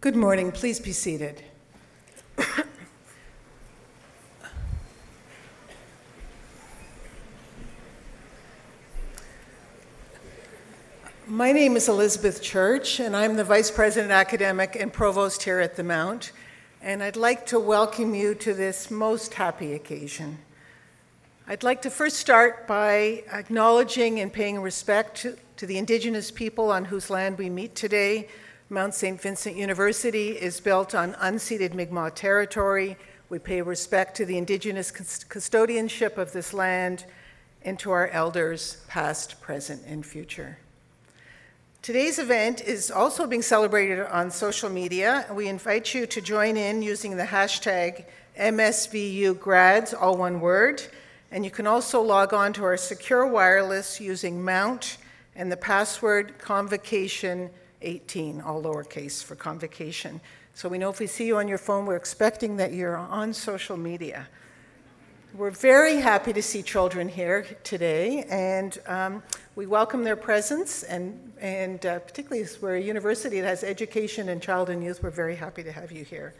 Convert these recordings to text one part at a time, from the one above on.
Good morning. Please be seated. My name is Elizabeth Church, and I'm the Vice President Academic and Provost here at the Mount, and I'd like to welcome you to this most happy occasion. I'd like to first start by acknowledging and paying respect to the Indigenous people on whose land we meet today. Mount St. Vincent University is built on unceded Mi'kmaq territory. We pay respect to the Indigenous custodianship of this land and to our elders, past, present, and future. Today's event is also being celebrated on social media. We invite you to join in using the hashtag MSVUgrads, all one word. And you can also log on to our secure wireless using Mount and the password Convocation 18, all lowercase for Convocation. So we know if we see you on your phone, we're expecting that you're on social media. We're very happy to see children here today, and we welcome their presence, and particularly as we're a university that has education in child and youth, we're very happy to have you here.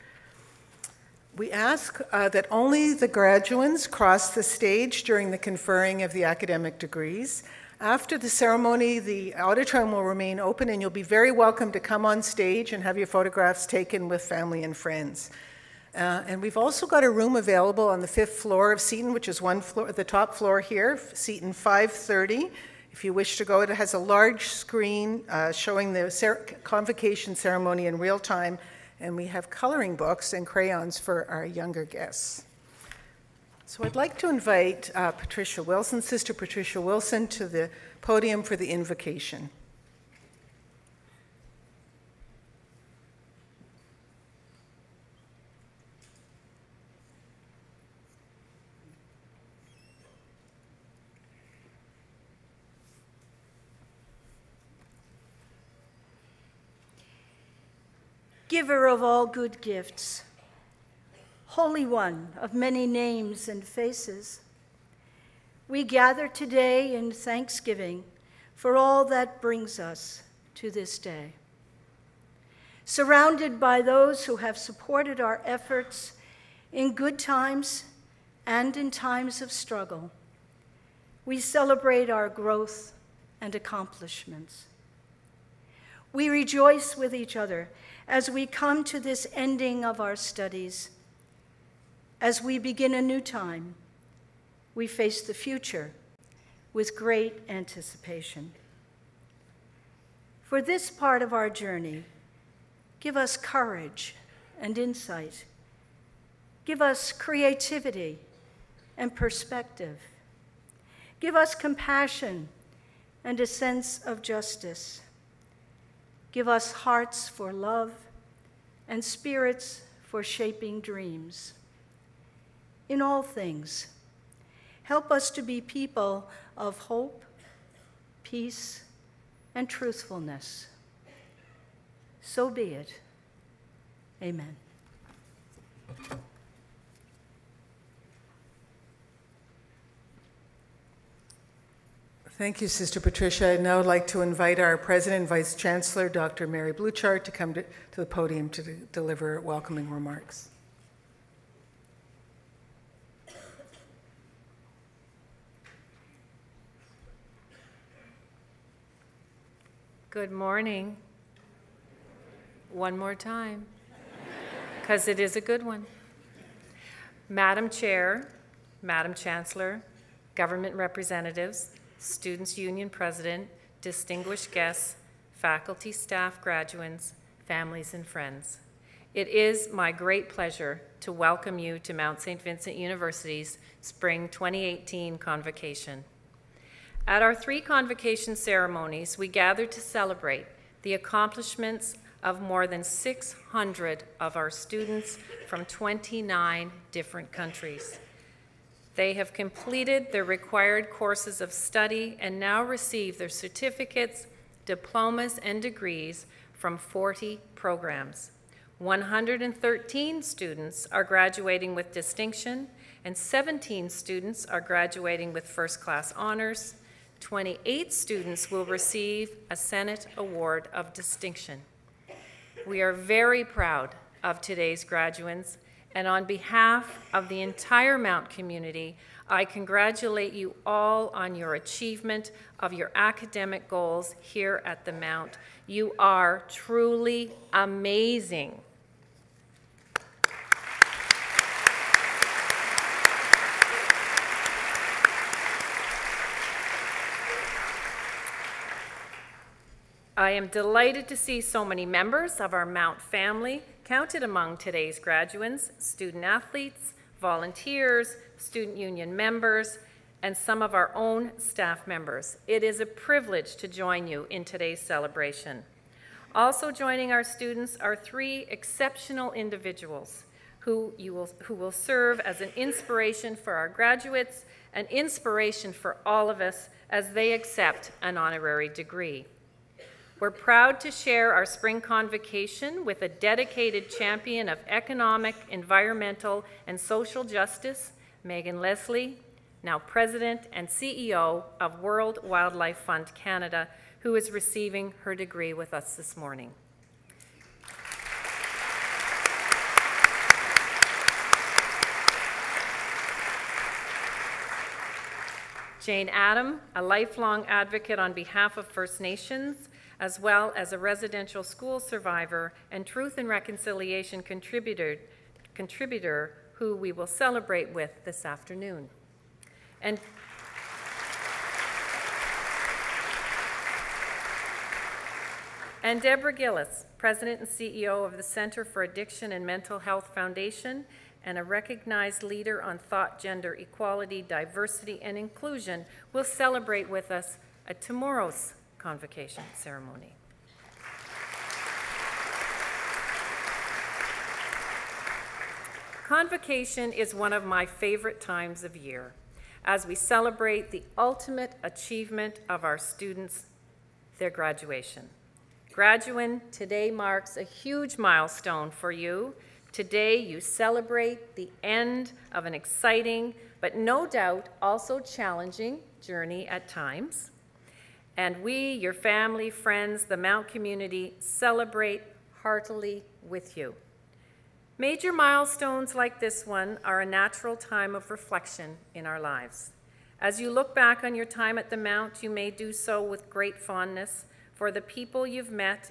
We ask that only the graduands cross the stage during the conferring of the academic degrees. After the ceremony, the auditorium will remain open, and you'll be very welcome to come on stage and have your photographs taken with family and friends. And we've also got a room available on the 5th floor of Seton, which is one floor, the top floor here, Seton 530. If you wish to go, it has a large screen showing the convocation ceremony in real time, and we have coloring books and crayons for our younger guests. So I'd like to invite Patricia Wilson, Sister Patricia Wilson, to the podium for the invocation. Giver of all good gifts, Holy One of many names and faces, we gather today in thanksgiving for all that brings us to this day. Surrounded by those who have supported our efforts in good times and in times of struggle, we celebrate our growth and accomplishments. We rejoice with each other as we come to this ending of our studies. As we begin a new time, we face the future with great anticipation. For this part of our journey, give us courage and insight. Give us creativity and perspective. Give us compassion and a sense of justice. Give us hearts for love and spirits for shaping dreams. In all things, help us to be people of hope, peace, and truthfulness. So be it. Amen. Thank you, Sister Patricia. I'd now like to invite our President and Vice Chancellor, Dr. Mary Bluchart, to come to the podium to deliver welcoming remarks. Good morning. One more time, because it is a good one. Madam Chair, Madam Chancellor, government representatives, Students' Union President, distinguished guests, faculty, staff, graduates, families, and friends. It is my great pleasure to welcome you to Mount St. Vincent University's Spring 2018 Convocation. At our 3 convocation ceremonies, we gathered to celebrate the accomplishments of more than 600 of our students from 29 different countries. They have completed their required courses of study and now receive their certificates, diplomas, and degrees from 40 programs. 113 students are graduating with distinction, and 17 students are graduating with first-class honors. 28 students will receive a Senate Award of Distinction. We are very proud of today's graduates, and on behalf of the entire Mount community, I congratulate you all on your achievement of your academic goals here at the Mount. You are truly amazing. I am delighted to see so many members of our Mount family counted among today's graduates, student athletes, volunteers, student union members, and some of our own staff members. It is a privilege to join you in today's celebration. Also joining our students are 3 exceptional individuals who will serve as an inspiration for our graduates, an inspiration for all of us as they accept an honorary degree. We're proud to share our spring convocation with a dedicated champion of economic, environmental, and social justice, Megan Leslie, now President and CEO of World Wildlife Fund Canada, who is receiving her degree with us this morning. Jane Adam, a lifelong advocate on behalf of First Nations, as well as a residential school survivor and Truth and Reconciliation contributor who we will celebrate with this afternoon. And Deborah Gillis, President and CEO of the Center for Addiction and Mental Health Foundation, and a recognized leader on thought, gender equality, diversity, and inclusion, will celebrate with us at tomorrow's convocation ceremony. Convocation is one of my favorite times of year as we celebrate the ultimate achievement of our students, their graduation. Graduating today marks a huge milestone for you. Today you celebrate the end of an exciting, but no doubt also challenging journey at times. And we, your family, friends, the Mount community, celebrate heartily with you. Major milestones like this one are a natural time of reflection in our lives. As you look back on your time at the Mount, you may do so with great fondness for the people you've met,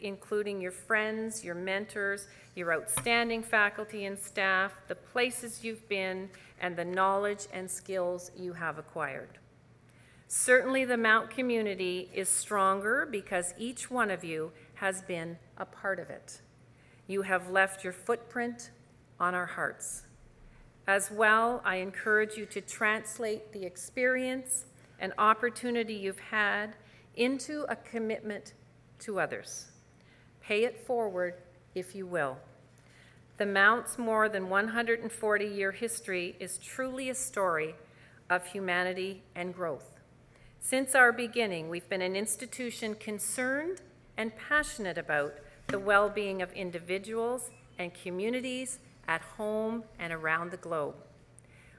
including your friends, your mentors, your outstanding faculty and staff, the places you've been, and the knowledge and skills you have acquired. Certainly the Mount community is stronger because each one of you has been a part of it. You have left your footprint on our hearts. As well, I encourage you to translate the experience and opportunity you've had into a commitment to others. Pay it forward, if you will. The Mount's more than 140-year history is truly a story of humanity and growth. Since our beginning, we've been an institution concerned and passionate about the well-being of individuals and communities at home and around the globe.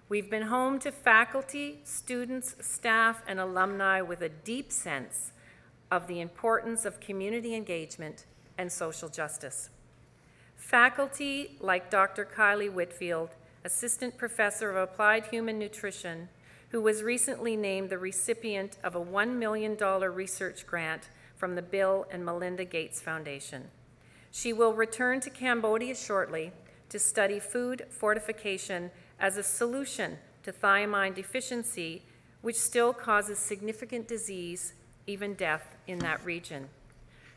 We've been home to faculty, students, staff, and alumni with a deep sense of the importance of community engagement and social justice. Faculty like Dr. Kylie Whitfield, Assistant Professor of Applied Human Nutrition, who was recently named the recipient of a $1 million research grant from the Bill and Melinda Gates Foundation. She will return to Cambodia shortly to study food fortification as a solution to thiamine deficiency, which still causes significant disease, even death, in that region.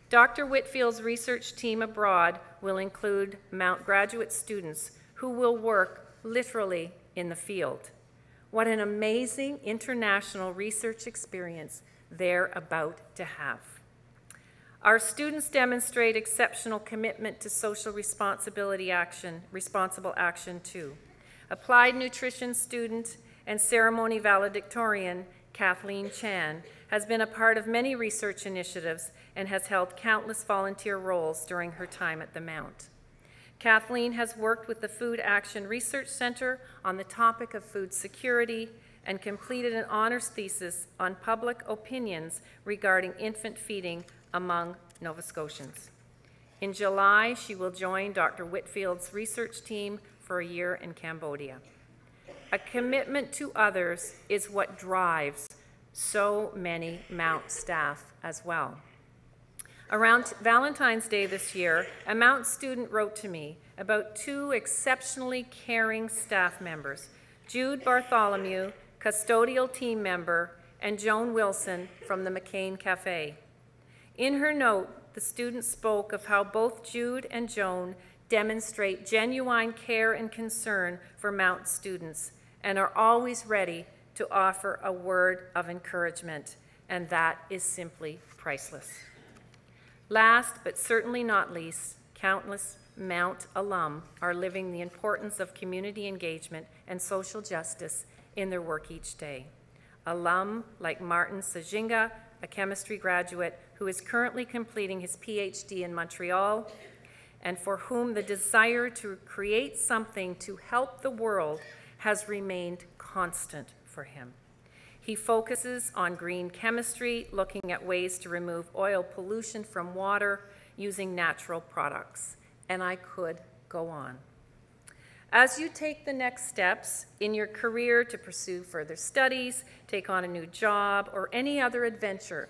Dr. Whitfield's research team abroad will include Mount graduate students who will work literally in the field. What an amazing international research experience they're about to have. Our students demonstrate exceptional commitment to social responsible action too. Applied nutrition student and ceremony valedictorian Kathleen Chan has been a part of many research initiatives and has held countless volunteer roles during her time at the Mount. Kathleen has worked with the Food Action Research Center on the topic of food security and completed an honors thesis on public opinions regarding infant feeding among Nova Scotians. In July, she will join Dr. Whitfield's research team for a year in Cambodia. A commitment to others is what drives so many Mount staff as well. Around Valentine's Day this year, a Mount student wrote to me about two exceptionally caring staff members, Jude Bartholomew, custodial team member, and Joan Wilson from the McCain Cafe. In her note, the student spoke of how both Jude and Joan demonstrate genuine care and concern for Mount students and are always ready to offer a word of encouragement, and that is simply priceless. Last, but certainly not least, countless Mount alum are living the importance of community engagement and social justice in their work each day. Alum like Martin Sajinga, a chemistry graduate who is currently completing his PhD in Montreal, and for whom the desire to create something to help the world has remained constant for him. He focuses on green chemistry, looking at ways to remove oil pollution from water using natural products. And I could go on. As you take the next steps in your career to pursue further studies, take on a new job, or any other adventure,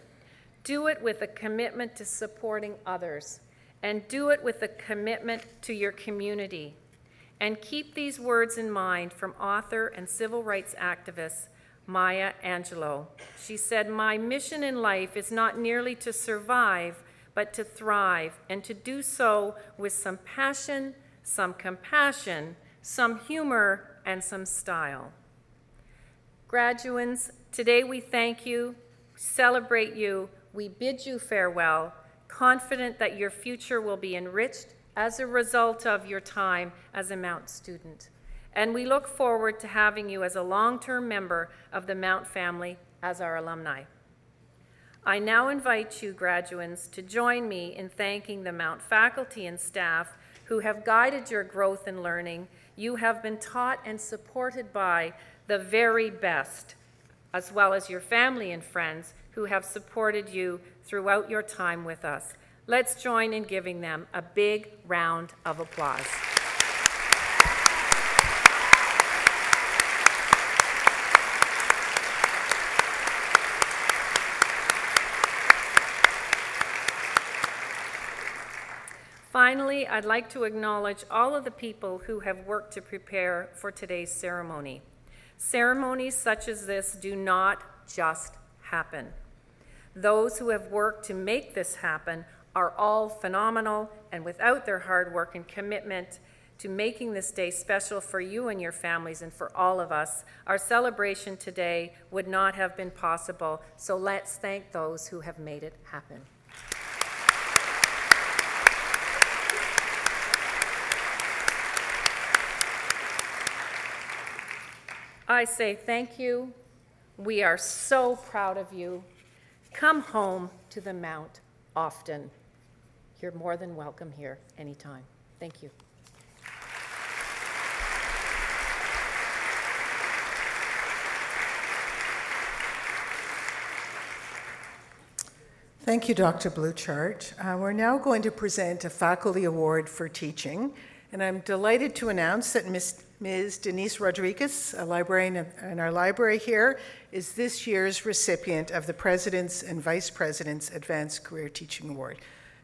do it with a commitment to supporting others, and do it with a commitment to your community. And keep these words in mind from author and civil rights activist Maya Angelou. She said, "My mission in life is not merely to survive, but to thrive, and to do so with some passion, some compassion, some humor, and some style." Graduands, today we thank you, celebrate you, we bid you farewell, confident that your future will be enriched as a result of your time as a Mount student. And we look forward to having you as a long-term member of the Mount family as our alumni. I now invite you, graduands, to join me in thanking the Mount faculty and staff who have guided your growth and learning. You have been taught and supported by the very best, as well as your family and friends who have supported you throughout your time with us. Let's join in giving them a big round of applause. Finally, I'd like to acknowledge all of the people who have worked to prepare for today's ceremony. Ceremonies such as this do not just happen. Those who have worked to make this happen are all phenomenal, and without their hard work and commitment to making this day special for you and your families and for all of us, our celebration today would not have been possible. So let's thank those who have made it happen. I say thank you. We are so proud of you. Come home to the Mount often. You're more than welcome here anytime. Thank you. Thank you, Dr. Bluchart. We're now going to present a faculty award for teaching, and I'm delighted to announce that Ms. Denise Rodriguez, a librarian in our library here, is this year's recipient of the President's and Vice President's Advanced Career Teaching Award.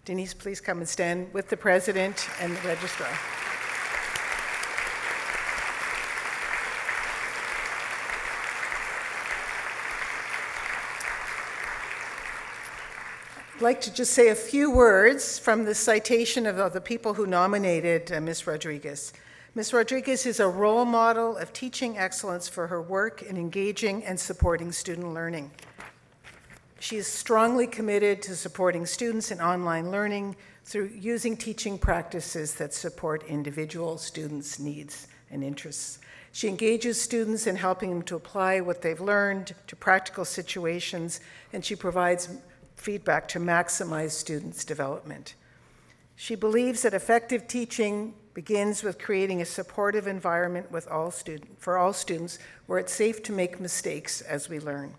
Denise, please come and stand with the President and the Registrar. I'd like to just say a few words from the citation of the people who nominated Ms. Rodriguez. Ms. Rodriguez is a role model of teaching excellence for her work in engaging and supporting student learning. She is strongly committed to supporting students in online learning through using teaching practices that support individual students' needs and interests. She engages students in helping them to apply what they've learned to practical situations, and she provides feedback to maximize students' development. She believes that effective teaching begins with creating a supportive environment for all students where it's safe to make mistakes as we learn.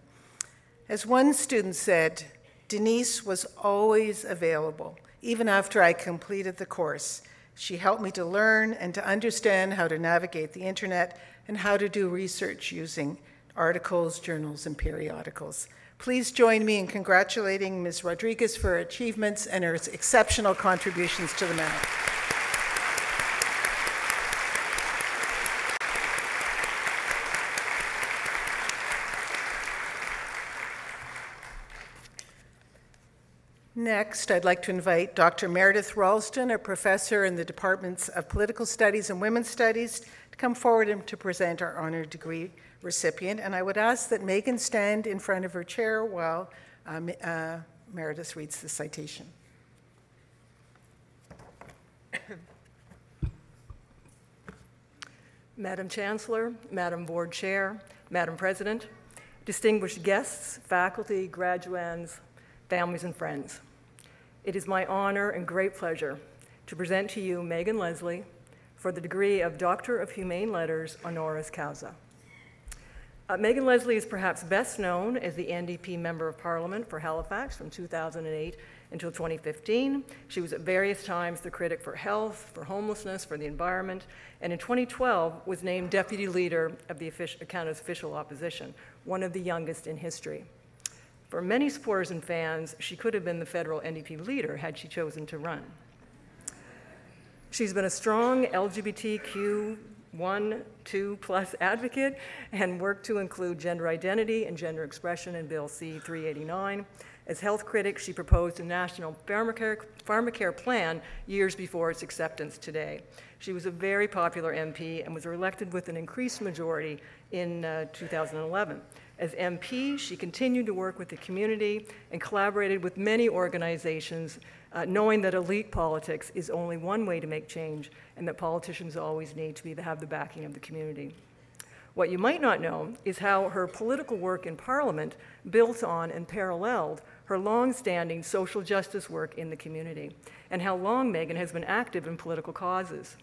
As one student said, Denise was always available, even after I completed the course. She helped me to learn and to understand how to navigate the internet and how to do research using articles, journals, and periodicals. Please join me in congratulating Ms. Rodriguez for her achievements and her exceptional contributions to the Mount. Next, I'd like to invite Dr. Meredith Ralston, a professor in the Departments of Political Studies and Women's Studies, to come forward and to present our honorary degree recipient. And I would ask that Megan stand in front of her chair while Meredith reads the citation. Madam Chancellor, Madam Board Chair, Madam President, distinguished guests, faculty, graduands, families, and friends. It is my honor and great pleasure to present to you Megan Leslie for the degree of Doctor of Humane Letters honoris causa. Megan Leslie is perhaps best known as the NDP Member of Parliament for Halifax from 2008 until 2015. She was at various times the critic for health, for homelessness, for the environment, and in 2012 was named Deputy Leader of the Canada's official opposition, one of the youngest in history. For many supporters and fans, she could have been the federal NDP leader had she chosen to run. She's been a strong LGBTQ 1-2+ advocate and worked to include gender identity and gender expression in Bill C-389. As health critic, she proposed a national pharmacare plan years before its acceptance today. She was a very popular MP and was elected with an increased majority in 2011. As MP, she continued to work with the community and collaborated with many organizations, knowing that elite politics is only one way to make change and that politicians always need to have the backing of the community. What you might not know is how her political work in Parliament built on and paralleled her long-standing social justice work in the community, and how long Megan has been active in political causes.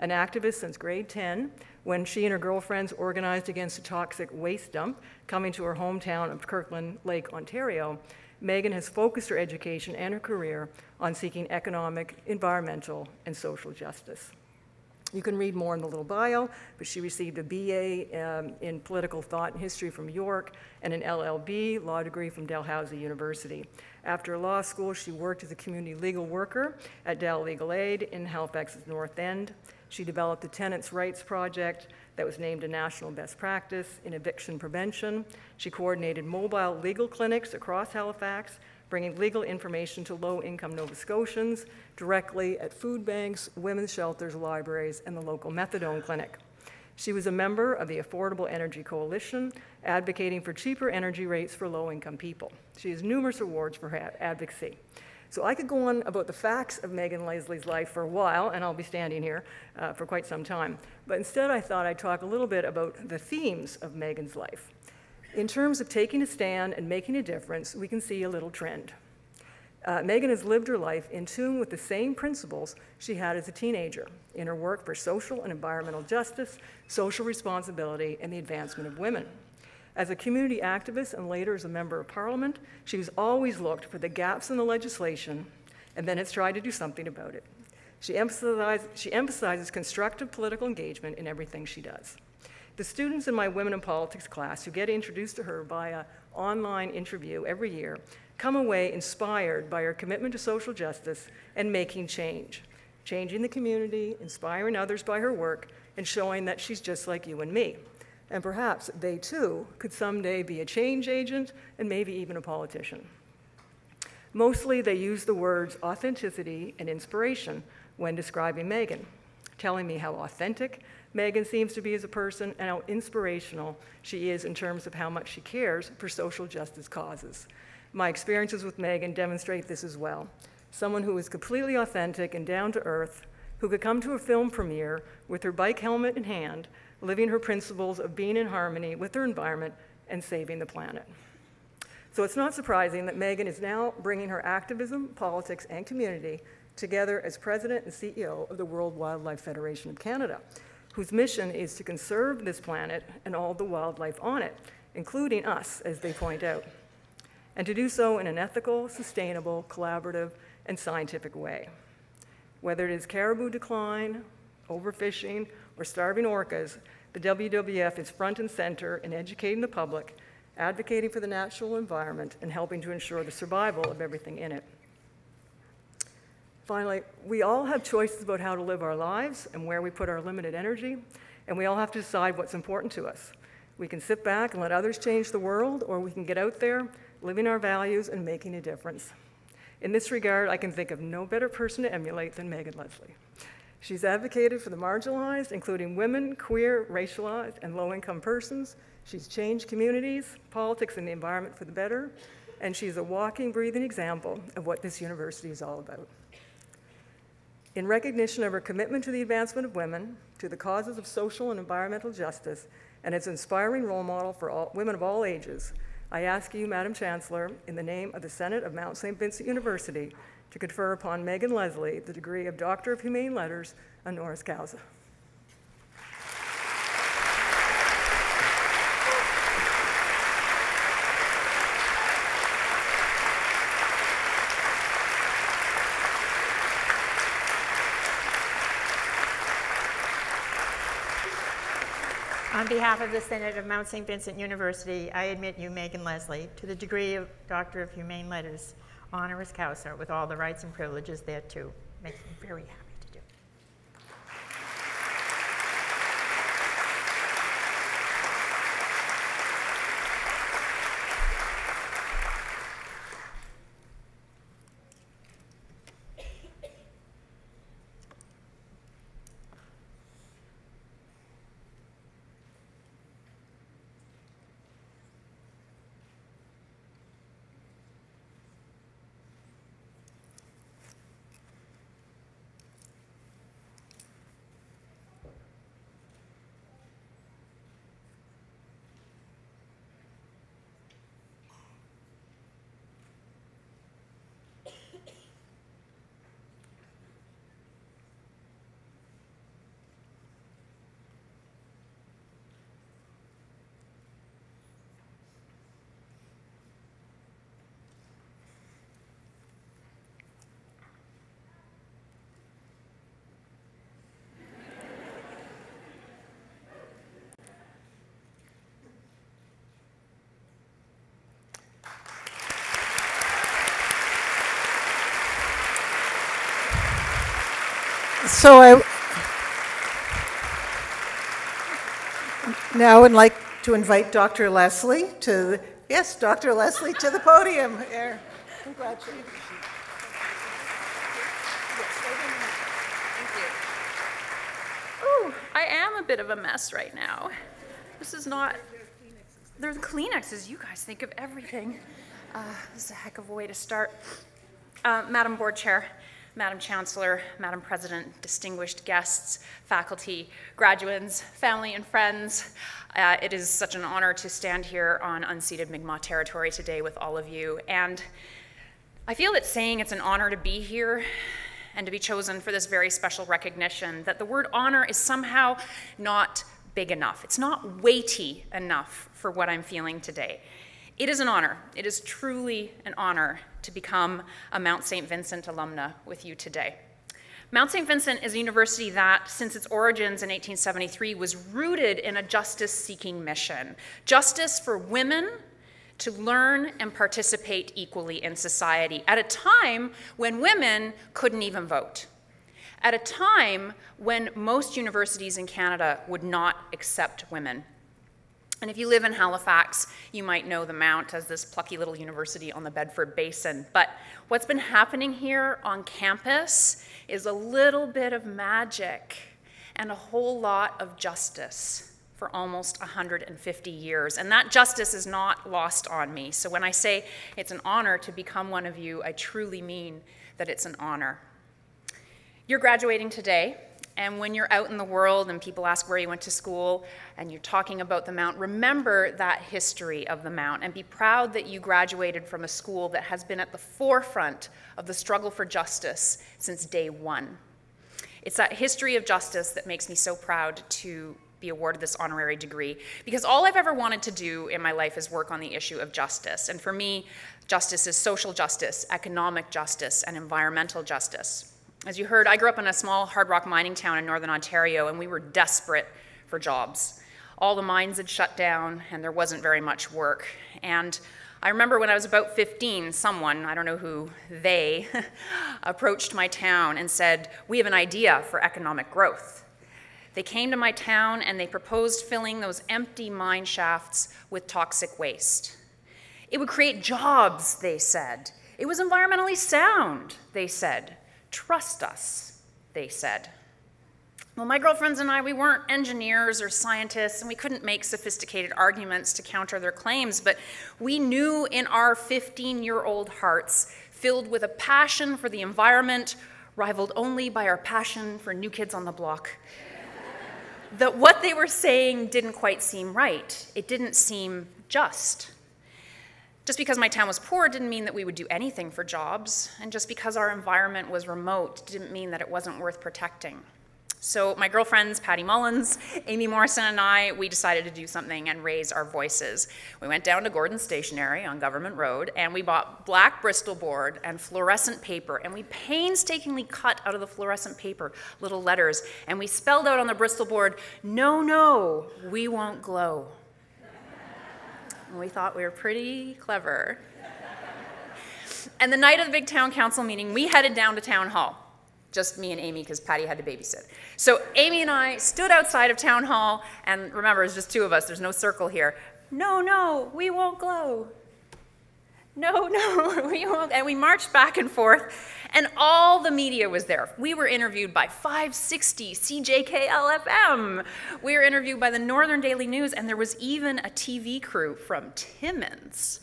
An activist since grade 10, when she and her girlfriends organized against a toxic waste dump coming to her hometown of Kirkland Lake, Ontario, Megan has focused her education and her career on seeking economic, environmental, and social justice. You can read more in the little bio, but she received a BA in political thought and history from York and an LLB, law degree from Dalhousie University. After law school, she worked as a community legal worker at Dal Legal Aid in Halifax's North End. She developed the Tenants' Rights Project that was named a national best practice in eviction prevention. She coordinated mobile legal clinics across Halifax, bringing legal information to low-income Nova Scotians directly at food banks, women's shelters, libraries, and the local methadone clinic. She was a member of the Affordable Energy Coalition, advocating for cheaper energy rates for low-income people. She has numerous awards for her advocacy. So I could go on about the facts of Megan Leslie's life for a while, and I'll be standing here for quite some time. But instead, I thought I'd talk a little bit about the themes of Megan's life. In terms of taking a stand and making a difference, we can see a little trend. Megan has lived her life in tune with the same principles she had as a teenager in her work for social and environmental justice, social responsibility, and the advancement of women. As a community activist and later as a member of Parliament, she has always looked for the gaps in the legislation and then has tried to do something about it. She emphasizes constructive political engagement in everything she does. The students in my Women in Politics class who get introduced to her via online interview every year come away inspired by her commitment to social justice and making change, changing the community, inspiring others by her work, and showing that she's just like you and me. And perhaps they too could someday be a change agent and maybe even a politician. Mostly they use the words authenticity and inspiration when describing Megan, telling me how authentic Megan seems to be as a person and how inspirational she is in terms of how much she cares for social justice causes. My experiences with Megan demonstrate this as well. Someone who is completely authentic and down to earth, who could come to a film premiere with her bike helmet in hand, living her principles of being in harmony with her environment and saving the planet. So it's not surprising that Megan is now bringing her activism, politics, and community together as President and CEO of the World Wildlife Federation of Canada, whose mission is to conserve this planet and all the wildlife on it, including us, as they point out, and to do so in an ethical, sustainable, collaborative, and scientific way. Whether it is caribou decline, overfishing, or starving orcas, the WWF is front and center in educating the public, advocating for the natural environment, and helping to ensure the survival of everything in it. Finally, we all have choices about how to live our lives and where we put our limited energy, and we all have to decide what's important to us. We can sit back and let others change the world, or we can get out there, living our values and making a difference. In this regard, I can think of no better person to emulate than Megan Leslie. She's advocated for the marginalized, including women, queer, racialized, and low-income persons. She's changed communities, politics, and the environment for the better, and she's a walking, breathing example of what this university is all about. In recognition of her commitment to the advancement of women, to the causes of social and environmental justice, and as an inspiring role model for women of all ages, I ask you, Madam Chancellor, in the name of the Senate of Mount St. Vincent University, to confer upon Megan Leslie the degree of Doctor of Humane Letters honoris causa. On behalf of the Senate of Mount St. Vincent University, I admit you, Megan Leslie, to the degree of Doctor of Humane Letters, honoris causa, with all the rights and privileges thereto. Makes me very happy to do. So I now would like to invite Dr. Leslie to, yes, Dr. Leslie to the podium. There. Congratulations. Ooh, I am a bit of a mess right now. This is not, they're the Kleenexes. You guys think of everything. This is a heck of a way to start. Madam Board Chair, Madam Chancellor, Madam President, distinguished guests, faculty, graduates, family, and friends, it is such an honor to stand here on unceded Mi'kmaq territory today with all of you. And I feel it's saying it's an honor to be here and to be chosen for this very special recognition, that the word honor is somehow not big enough. It's not weighty enough for what I'm feeling today. It is an honor. It is truly an honor to become a Mount St. Vincent alumna with you today. Mount St. Vincent is a university that, since its origins in 1873, was rooted in a justice-seeking mission. Justice for women to learn and participate equally in society at a time when women couldn't even vote. At a time when most universities in Canada would not accept women. And if you live in Halifax, you might know the Mount as this plucky little university on the Bedford Basin. But what's been happening here on campus is a little bit of magic and a whole lot of justice for almost 150 years. And that justice is not lost on me. So when I say it's an honor to become one of you, I truly mean that it's an honor. You're graduating today. And when you're out in the world and people ask where you went to school and you're talking about the Mount, remember that history of the Mount and be proud that you graduated from a school that has been at the forefront of the struggle for justice since day one. It's that history of justice that makes me so proud to be awarded this honorary degree, because all I've ever wanted to do in my life is work on the issue of justice. And for me, justice is social justice, economic justice, and environmental justice. As you heard, I grew up in a small hard rock mining town in Northern Ontario, and we were desperate for jobs. All the mines had shut down, and there wasn't very much work. And I remember when I was about 15, someone, I don't know who, they, approached my town and said, "We have an idea for economic growth." They came to my town and they proposed filling those empty mine shafts with toxic waste. It would create jobs, they said. It was environmentally sound, they said. Trust us, they said. Well, my girlfriends and I, we weren't engineers or scientists, and we couldn't make sophisticated arguments to counter their claims, but we knew in our 15-year-old hearts, filled with a passion for the environment, rivaled only by our passion for New Kids on the Block, that what they were saying didn't quite seem right. It didn't seem just. Just because my town was poor didn't mean that we would do anything for jobs, and just because our environment was remote didn't mean that it wasn't worth protecting. So my girlfriends, Patty Mullins, Amy Morrison, and I, we decided to do something and raise our voices. We went down to Gordon's Stationery on Government Road, and we bought black Bristol board and fluorescent paper, and we painstakingly cut out of the fluorescent paper little letters, and we spelled out on the Bristol board, "No, no, we won't glow." And we thought we were pretty clever. And the night of the big town council meeting, we headed down to town hall. Just me and Amy, because Patty had to babysit. So Amy and I stood outside of town hall, and remember, it's just two of us, there's no circle here. "No, no, we won't glow. No, no, we won't." And we marched back and forth, and all the media was there. We were interviewed by 560 CJKL-FM. We were interviewed by the Northern Daily News, and there was even a TV crew from Timmins.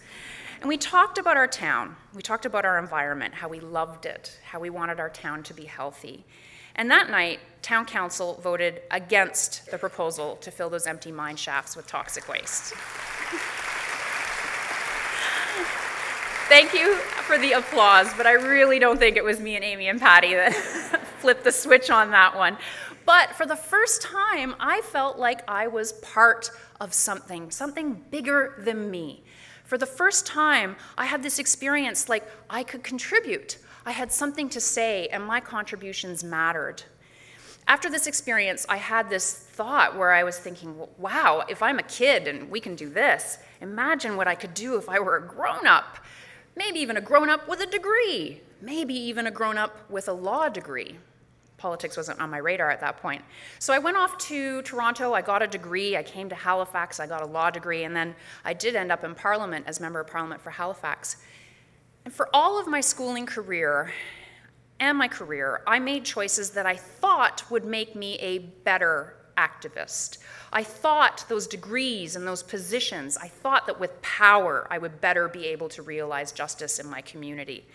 And we talked about our town, we talked about our environment, how we loved it, how we wanted our town to be healthy. And that night, town council voted against the proposal to fill those empty mine shafts with toxic waste. Thank you for the applause, but I really don't think it was me and Amy and Patty that flipped the switch on that one. But for the first time, I felt like I was part of something bigger than me. For the first time, I had this experience like I could contribute. I had something to say, and my contributions mattered. After this experience, I had this thought where I was thinking, wow, if I'm a kid and we can do this, imagine what I could do if I were a grown-up. Maybe even a grown-up with a degree. Maybe even a grown-up with a law degree. Politics wasn't on my radar at that point. So I went off to Toronto, I got a degree, I came to Halifax, I got a law degree, and then I did end up in Parliament as Member of Parliament for Halifax. And for all of my schooling career and my career, I made choices that I thought would make me a better activist. I thought those degrees and those positions, I thought that with power I would better be able to realize justice in my community.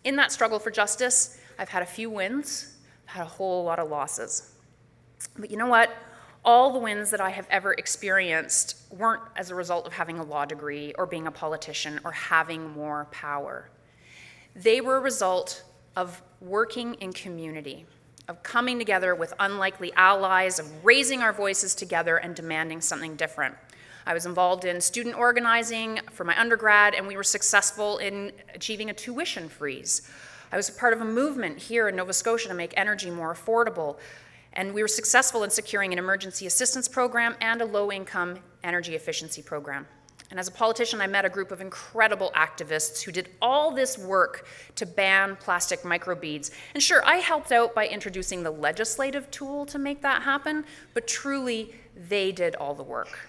In that struggle for justice, I've had a few wins, had a whole lot of losses. But you know what? All the wins that I have ever experienced weren't as a result of having a law degree or being a politician or having more power. They were a result of working in community, of coming together with unlikely allies, of raising our voices together and demanding something different. I was involved in student organizing for my undergrad, and we were successful in achieving a tuition freeze. I was a part of a movement here in Nova Scotia to make energy more affordable, and we were successful in securing an emergency assistance program and a low-income energy efficiency program. And as a politician, I met a group of incredible activists who did all this work to ban plastic microbeads. And sure, I helped out by introducing the legislative tool to make that happen, but truly, they did all the work.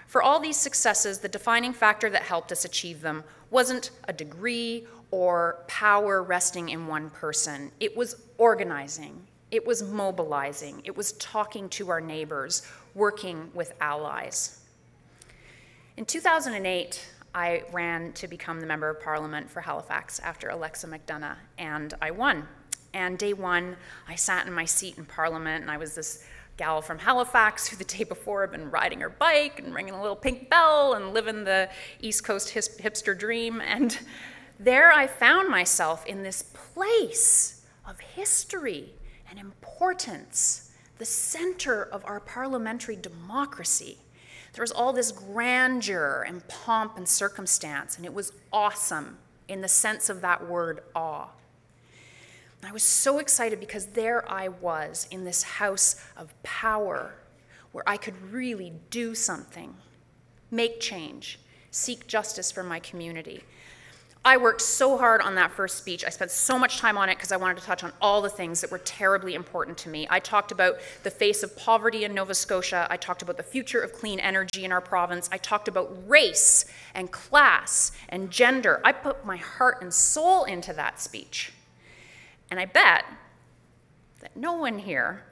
For all these successes, the defining factor that helped us achieve them wasn't a degree or power resting in one person. It was organizing, it was mobilizing, it was talking to our neighbors, working with allies. In 2008, I ran to become the Member of Parliament for Halifax after Alexa McDonough, and I won. And day one, I sat in my seat in Parliament, and I was this gal from Halifax who the day before had been riding her bike and ringing a little pink bell and living the East Coast hipster dream. And there I found myself in this place of history and importance, the center of our parliamentary democracy. There was all this grandeur and pomp and circumstance, and it was awesome in the sense of that word, awe. And I was so excited because there I was in this house of power where I could really do something, make change, seek justice for my community. I worked so hard on that first speech. I spent so much time on it because I wanted to touch on all the things that were terribly important to me. I talked about the face of poverty in Nova Scotia. I talked about the future of clean energy in our province. I talked about race and class and gender. I put my heart and soul into that speech. And I bet that no one here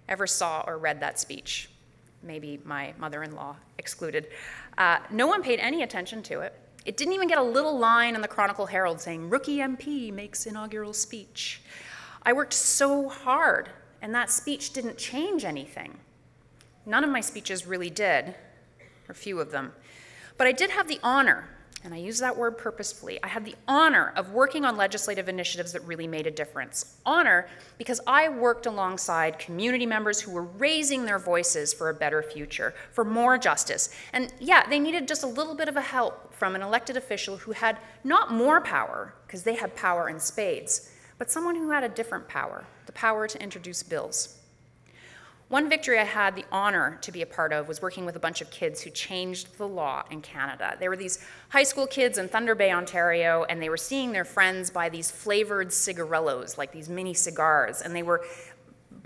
ever saw or read that speech, maybe my mother-in-law excluded. No one paid any attention to it. It didn't even get a little line in the Chronicle Herald saying, "Rookie MP makes inaugural speech." I worked so hard, and that speech didn't change anything. None of my speeches really did, or few of them. But I did have the honor, and I use that word purposefully, I had the honor of working on legislative initiatives that really made a difference. Honor because I worked alongside community members who were raising their voices for a better future, for more justice. And yeah, they needed just a little bit of a help from an elected official who had not more power, because they had power in spades, but someone who had a different power, the power to introduce bills. One victory I had the honor to be a part of was working with a bunch of kids who changed the law in Canada. They were these high school kids in Thunder Bay, Ontario, and they were seeing their friends buy these flavored cigarillos, like these mini cigars, and they were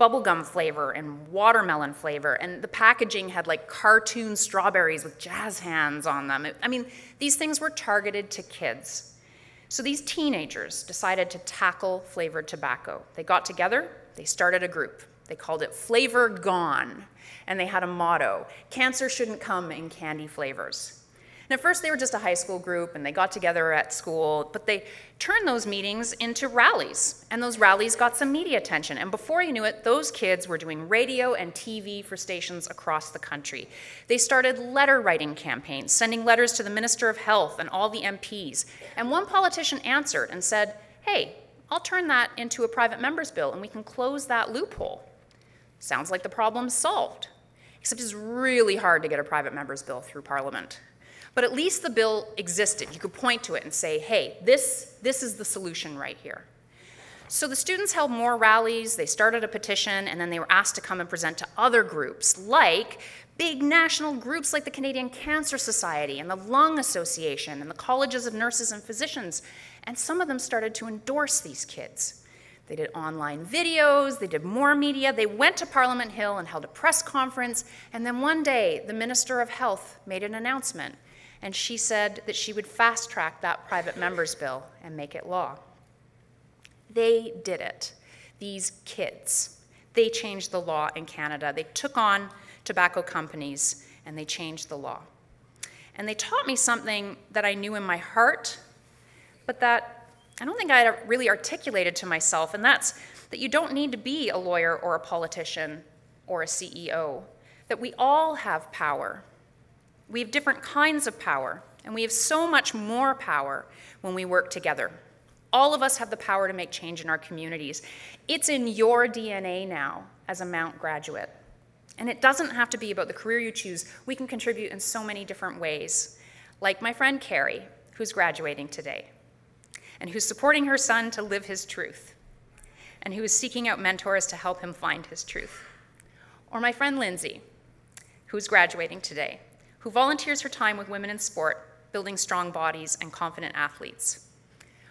bubblegum flavor and watermelon flavor, and the packaging had like cartoon strawberries with jazz hands on them. I mean, these things were targeted to kids. So these teenagers decided to tackle flavored tobacco. They got together, they started a group. They called it Flavor Gone, and they had a motto, "Cancer shouldn't come in candy flavors." And at first they were just a high school group, and they got together at school, but they turned those meetings into rallies, and those rallies got some media attention. And before you knew it, those kids were doing radio and TV for stations across the country. They started letter writing campaigns, sending letters to the Minister of Health and all the MPs. And one politician answered and said, "Hey, I'll turn that into a private member's bill, and we can close that loophole." Sounds like the problem's solved, except it's really hard to get a private member's bill through Parliament. But at least the bill existed. You could point to it and say, hey, this is the solution right here. So the students held more rallies, they started a petition, and then they were asked to come and present to other groups, like big national groups like the Canadian Cancer Society and the Lung Association and the Colleges of Nurses and Physicians. And some of them started to endorse these kids. They did online videos, they did more media, they went to Parliament Hill and held a press conference, and then one day the Minister of Health made an announcement, and she said that she would fast-track that private member's bill and make it law. They did it. These kids, they changed the law in Canada. They took on tobacco companies and they changed the law. And they taught me something that I knew in my heart, but that I don't think I had really articulated to myself, and that's that you don't need to be a lawyer or a politician or a CEO, that we all have power. We have different kinds of power, and we have so much more power when we work together. All of us have the power to make change in our communities. It's in your DNA now as a Mount graduate. And it doesn't have to be about the career you choose. We can contribute in so many different ways, like my friend Carrie, who's graduating today, and who's supporting her son to live his truth, and who is seeking out mentors to help him find his truth. Or my friend Lindsay, who's graduating today, who volunteers her time with women in sport, building strong bodies and confident athletes.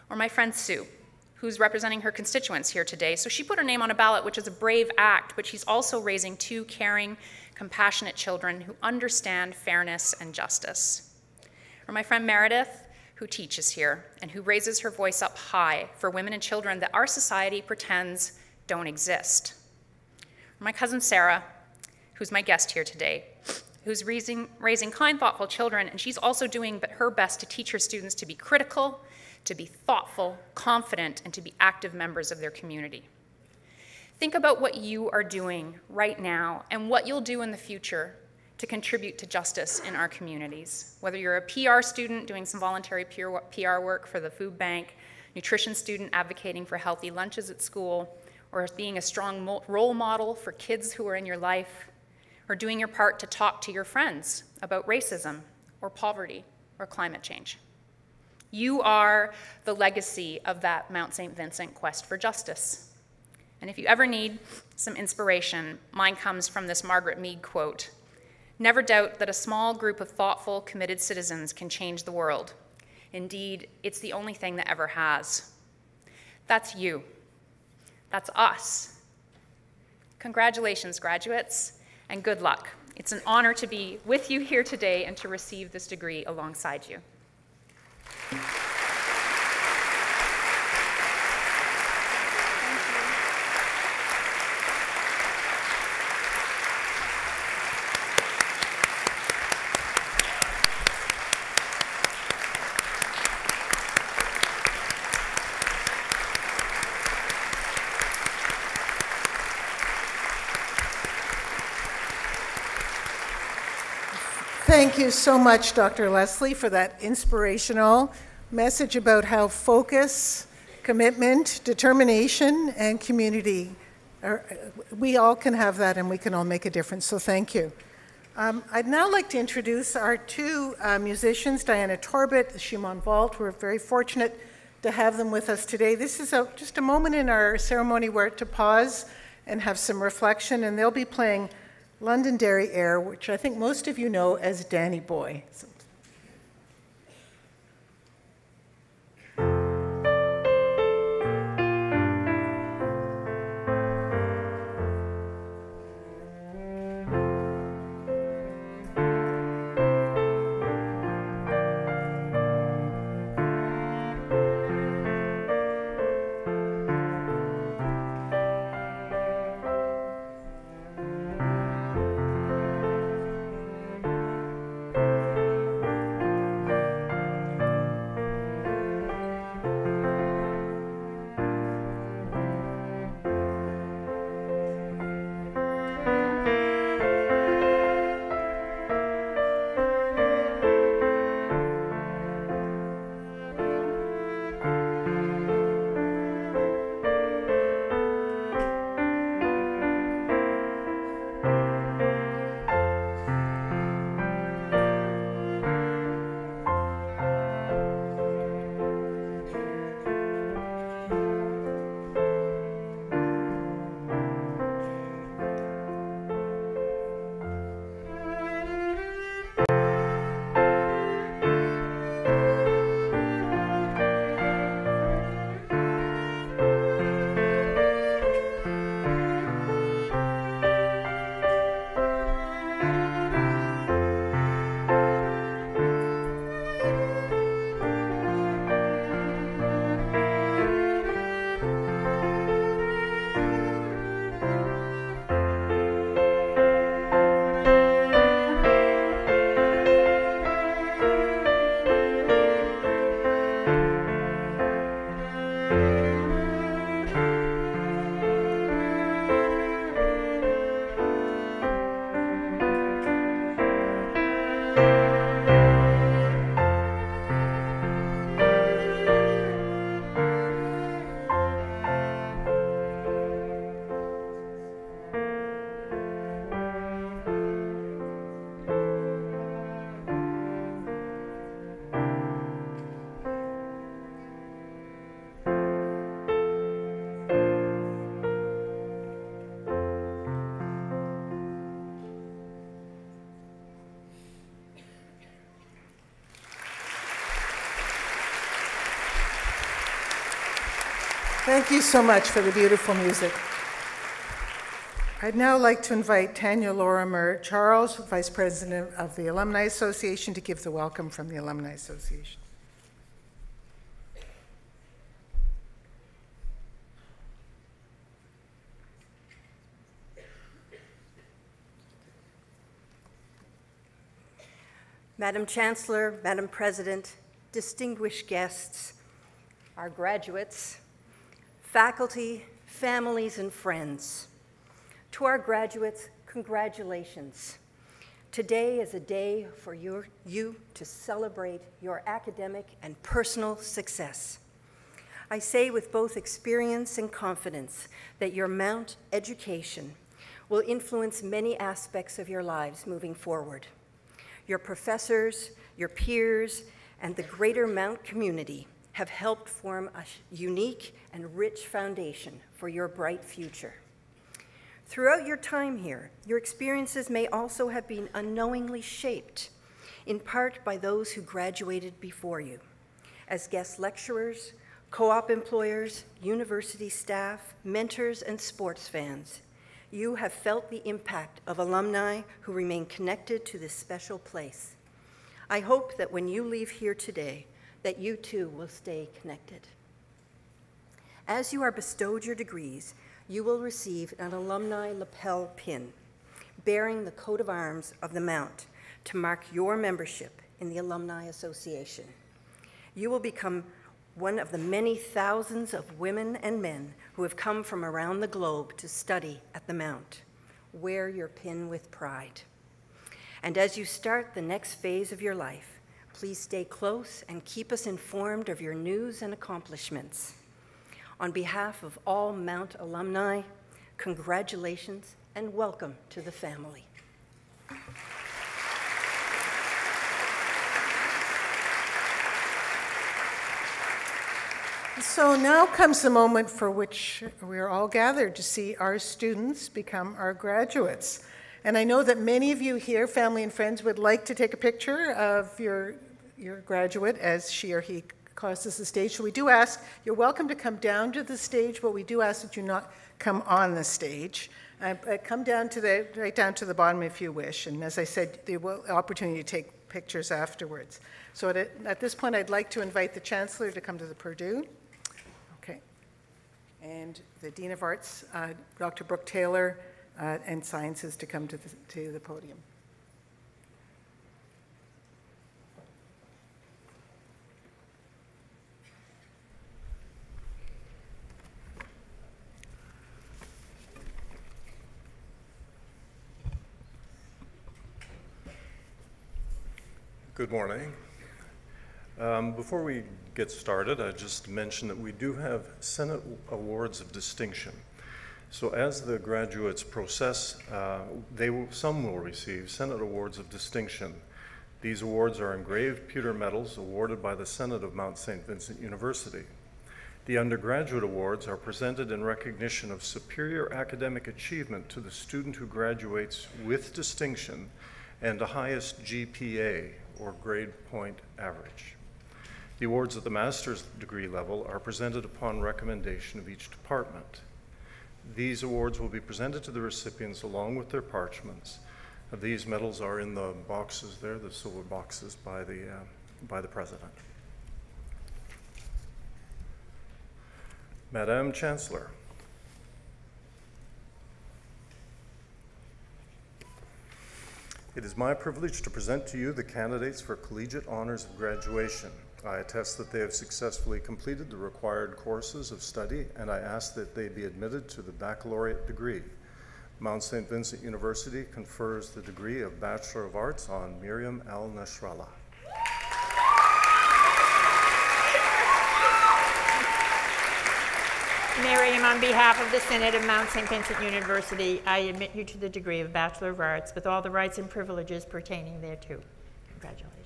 Or my friend Sue, who's representing her constituents here today, so she put her name on a ballot, which is a brave act, but she's also raising two caring, compassionate children who understand fairness and justice. Or my friend Meredith, who teaches here and who raises her voice up high for women and children that our society pretends don't exist. Or my cousin Sarah, who's my guest here today, who's raising kind, thoughtful children, and she's also doing her best to teach her students to be critical, to be thoughtful, confident, and to be active members of their community. Think about what you are doing right now and what you'll do in the future to contribute to justice in our communities. Whether you're a PR student doing some voluntary PR work for the food bank, nutrition student advocating for healthy lunches at school, or being a strong role model for kids who are in your life, or doing your part to talk to your friends about racism or poverty or climate change. You are the legacy of that Mount St. Vincent quest for justice. And if you ever need some inspiration, mine comes from this Margaret Mead quote: "Never doubt that a small group of thoughtful, committed citizens can change the world. Indeed, it's the only thing that ever has." That's you. That's us. Congratulations, graduates, and good luck. It's an honor to be with you here today and to receive this degree alongside you. Thank you so much, Dr. Leslie, for that inspirational message about how focus, commitment, determination, and community, we all can have that and we can all make a difference, so thank you. I'd now like to introduce our two musicians, Diana Torbett, Shimon Vault. We're very fortunate to have them with us today. This is just a moment in our ceremony where to pause and have some reflection, and they'll be playing Londonderry Air, which I think most of you know as Danny Boy. Thank you so much for the beautiful music. I'd now like to invite Tanya Lorimer Charles, Vice President of the Alumni Association, to give the welcome from the Alumni Association. Madam Chancellor, Madam President, distinguished guests, our graduates, faculty, families, and friends. To our graduates, congratulations. Today is a day for you to celebrate your academic and personal success. I say with both experience and confidence that your Mount education will influence many aspects of your lives moving forward. Your professors, your peers, and the greater Mount community have helped form a unique and rich foundation for your bright future. Throughout your time here, your experiences may also have been unknowingly shaped, in part by those who graduated before you, as guest lecturers, co-op employers, university staff, mentors, and sports fans. You have felt the impact of alumni who remain connected to this special place. I hope that when you leave here today, that you too will stay connected. As you are bestowed your degrees, you will receive an alumni lapel pin bearing the coat of arms of the Mount to mark your membership in the Alumni Association. You will become one of the many thousands of women and men who have come from around the globe to study at the Mount. Wear your pin with pride. And as you start the next phase of your life, please stay close and keep us informed of your news and accomplishments. On behalf of all Mount alumni, congratulations and welcome to the family. So now comes the moment for which we are all gathered to see our students become our graduates. And I know that many of you here, family and friends, would like to take a picture of your graduate as she or he crosses the stage. So we do ask, you're welcome to come down to the stage, but we do ask that you not come on the stage. Come down to right down to the bottom if you wish. And as I said, there will be opportunity to take pictures afterwards. So at this point, I'd like to invite the Chancellor to come to the Purdue. Okay. And the Dean of Arts, Dr. Brooke Taylor, and Sciences to come to the podium. Good morning. Before we get started, I just mention that we do have Senate Awards of Distinction. So as the graduates process, some will receive Senate Awards of Distinction. These awards are engraved pewter medals awarded by the Senate of Mount St. Vincent University. The undergraduate awards are presented in recognition of superior academic achievement to the student who graduates with distinction and the highest GPA, or grade point average. The awards at the master's degree level are presented upon recommendation of each department. These awards will be presented to the recipients along with their parchments. These medals are in the boxes there, the silver boxes by the president. Madam Chancellor. It is my privilege to present to you the candidates for collegiate honors of graduation. I attest that they have successfully completed the required courses of study, and I ask that they be admitted to the baccalaureate degree. Mount St. Vincent University confers the degree of Bachelor of Arts on Miriam Al Nasrallah. Miriam, on behalf of the Senate of Mount St. Vincent University, I admit you to the degree of Bachelor of Arts with all the rights and privileges pertaining thereto. Congratulations.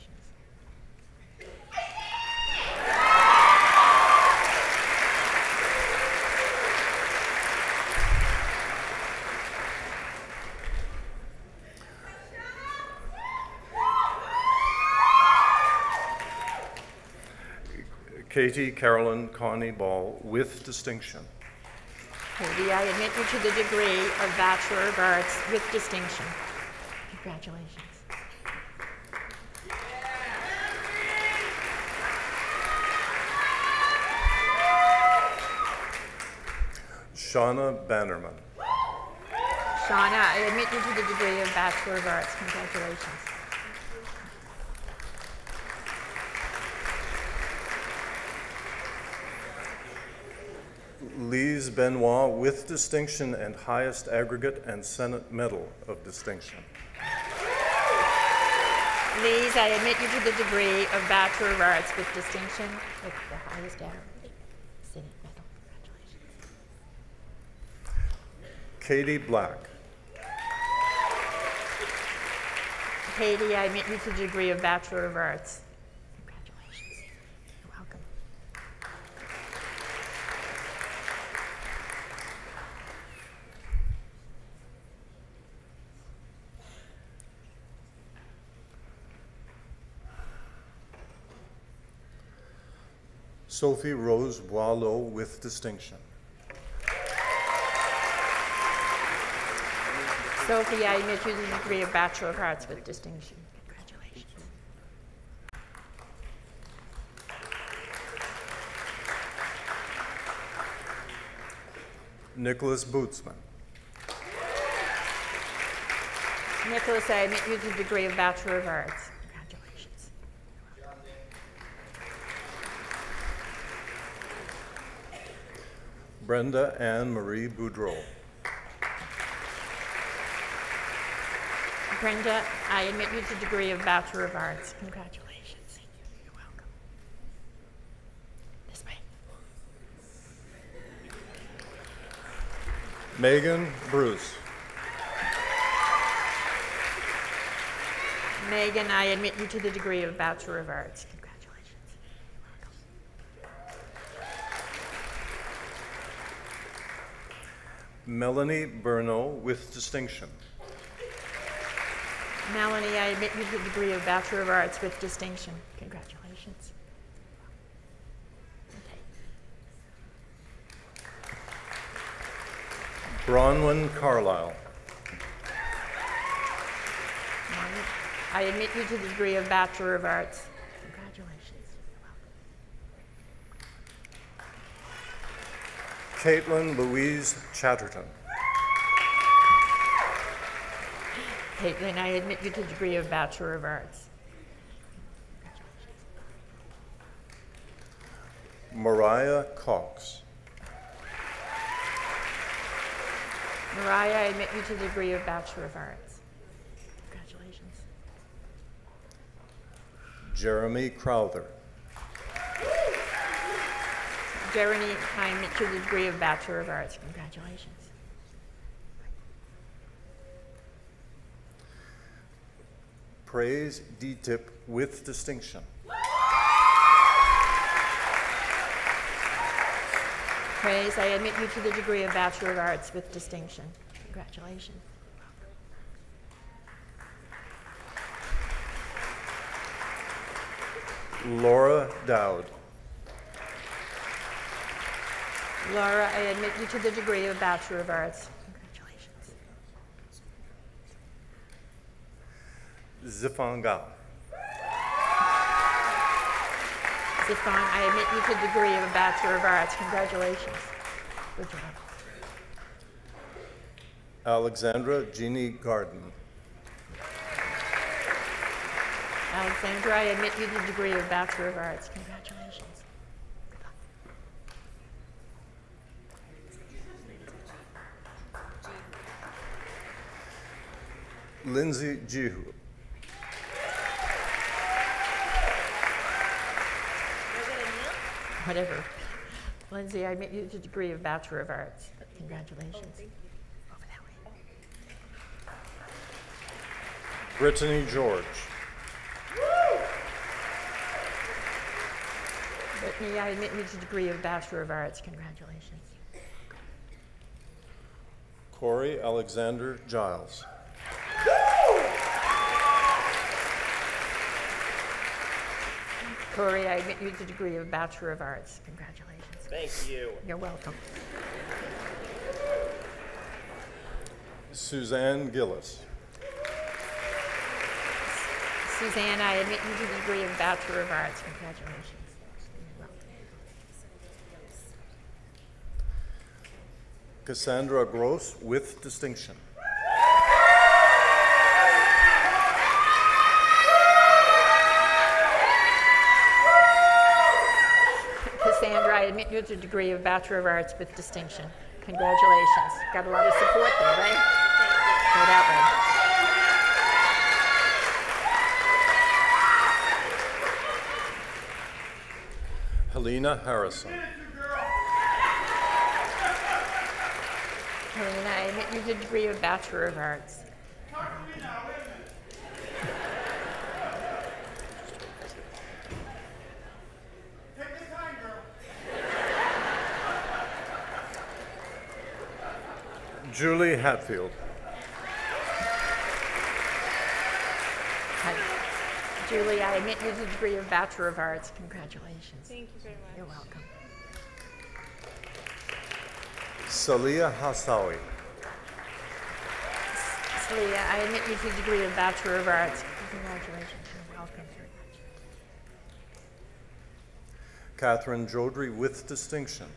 Katie Carolyn Connie Ball with distinction. Katie, I admit you to the degree of Bachelor of Arts with distinction. Congratulations. Shauna Bannerman. Shauna, I admit you to the degree of Bachelor of Arts. Congratulations. Lise Benoit with distinction and highest aggregate and Senate Medal of Distinction. Lise, I admit you to the degree of Bachelor of Arts with distinction with the highest aggregate. Katie Black. Katie, I admit you to the degree of Bachelor of Arts. Congratulations. You're welcome. Sophie Rose Boileau with distinction. Sophie, I admit you to the degree of Bachelor of Arts with distinction. Congratulations. Nicholas Bootsman. Nicholas, I admit you to the degree of Bachelor of Arts. Congratulations. Brenda Ann Marie Boudreau. Brenda, I admit you to the degree of Bachelor of Arts. Congratulations. You're welcome. This way. Megan Bruce. Megan, I admit you to the degree of Bachelor of Arts. Congratulations. Melanie Burnell with distinction. Melanie, I admit you to the degree of Bachelor of Arts with distinction. Congratulations. Bronwyn Carlisle. I admit you to the degree of Bachelor of Arts. Congratulations. Caitlin Louise Chatterton. Caitlin, I admit you to the degree of Bachelor of Arts. Mariah Cox. Mariah, I admit you to the degree of Bachelor of Arts. Congratulations. Jeremy Crowther. Jeremy, I admit you to the degree of Bachelor of Arts. Congratulations. Praise D-Tip with distinction. Praise, I admit you to the degree of Bachelor of Arts with distinction. Congratulations. Laura Dowd. Laura, I admit you to the degree of Bachelor of Arts. Congratulations. Zifan Ga. Zifan, I admit you to the degree of a Bachelor of Arts. Congratulations. Good job. Alexandra Jeannie Garden. Alexandra, I admit you to the degree of Bachelor of Arts. Congratulations. Lindsay Jihu. Whatever. Lindsay, I admit you to the degree of Bachelor of Arts. Congratulations. Over that way. Brittany George. Brittany, I admit you to the degree of Bachelor of Arts. Congratulations. Corey Alexander Giles. Corey, I admit you to the degree of Bachelor of Arts. Congratulations. Thank you. You're welcome. Suzanne Gillis. Suzanne, I admit you to the degree of Bachelor of Arts. Congratulations. You're welcome. Cassandra Gross with distinction. Cassandra, I admit you to the degree of Bachelor of Arts with distinction. Congratulations. Got a lot of support there, right? Go that way. Helena Harrison. Helena, I admit you to the degree of Bachelor of Arts. Julie Hatfield. Julie, I admit you to the degree of Bachelor of Arts. Congratulations. Thank you very much. You're welcome. Salia Hassawi. Salia, I admit you to the degree of Bachelor of Arts. Congratulations. You're welcome very much. Catherine Jodry with distinction.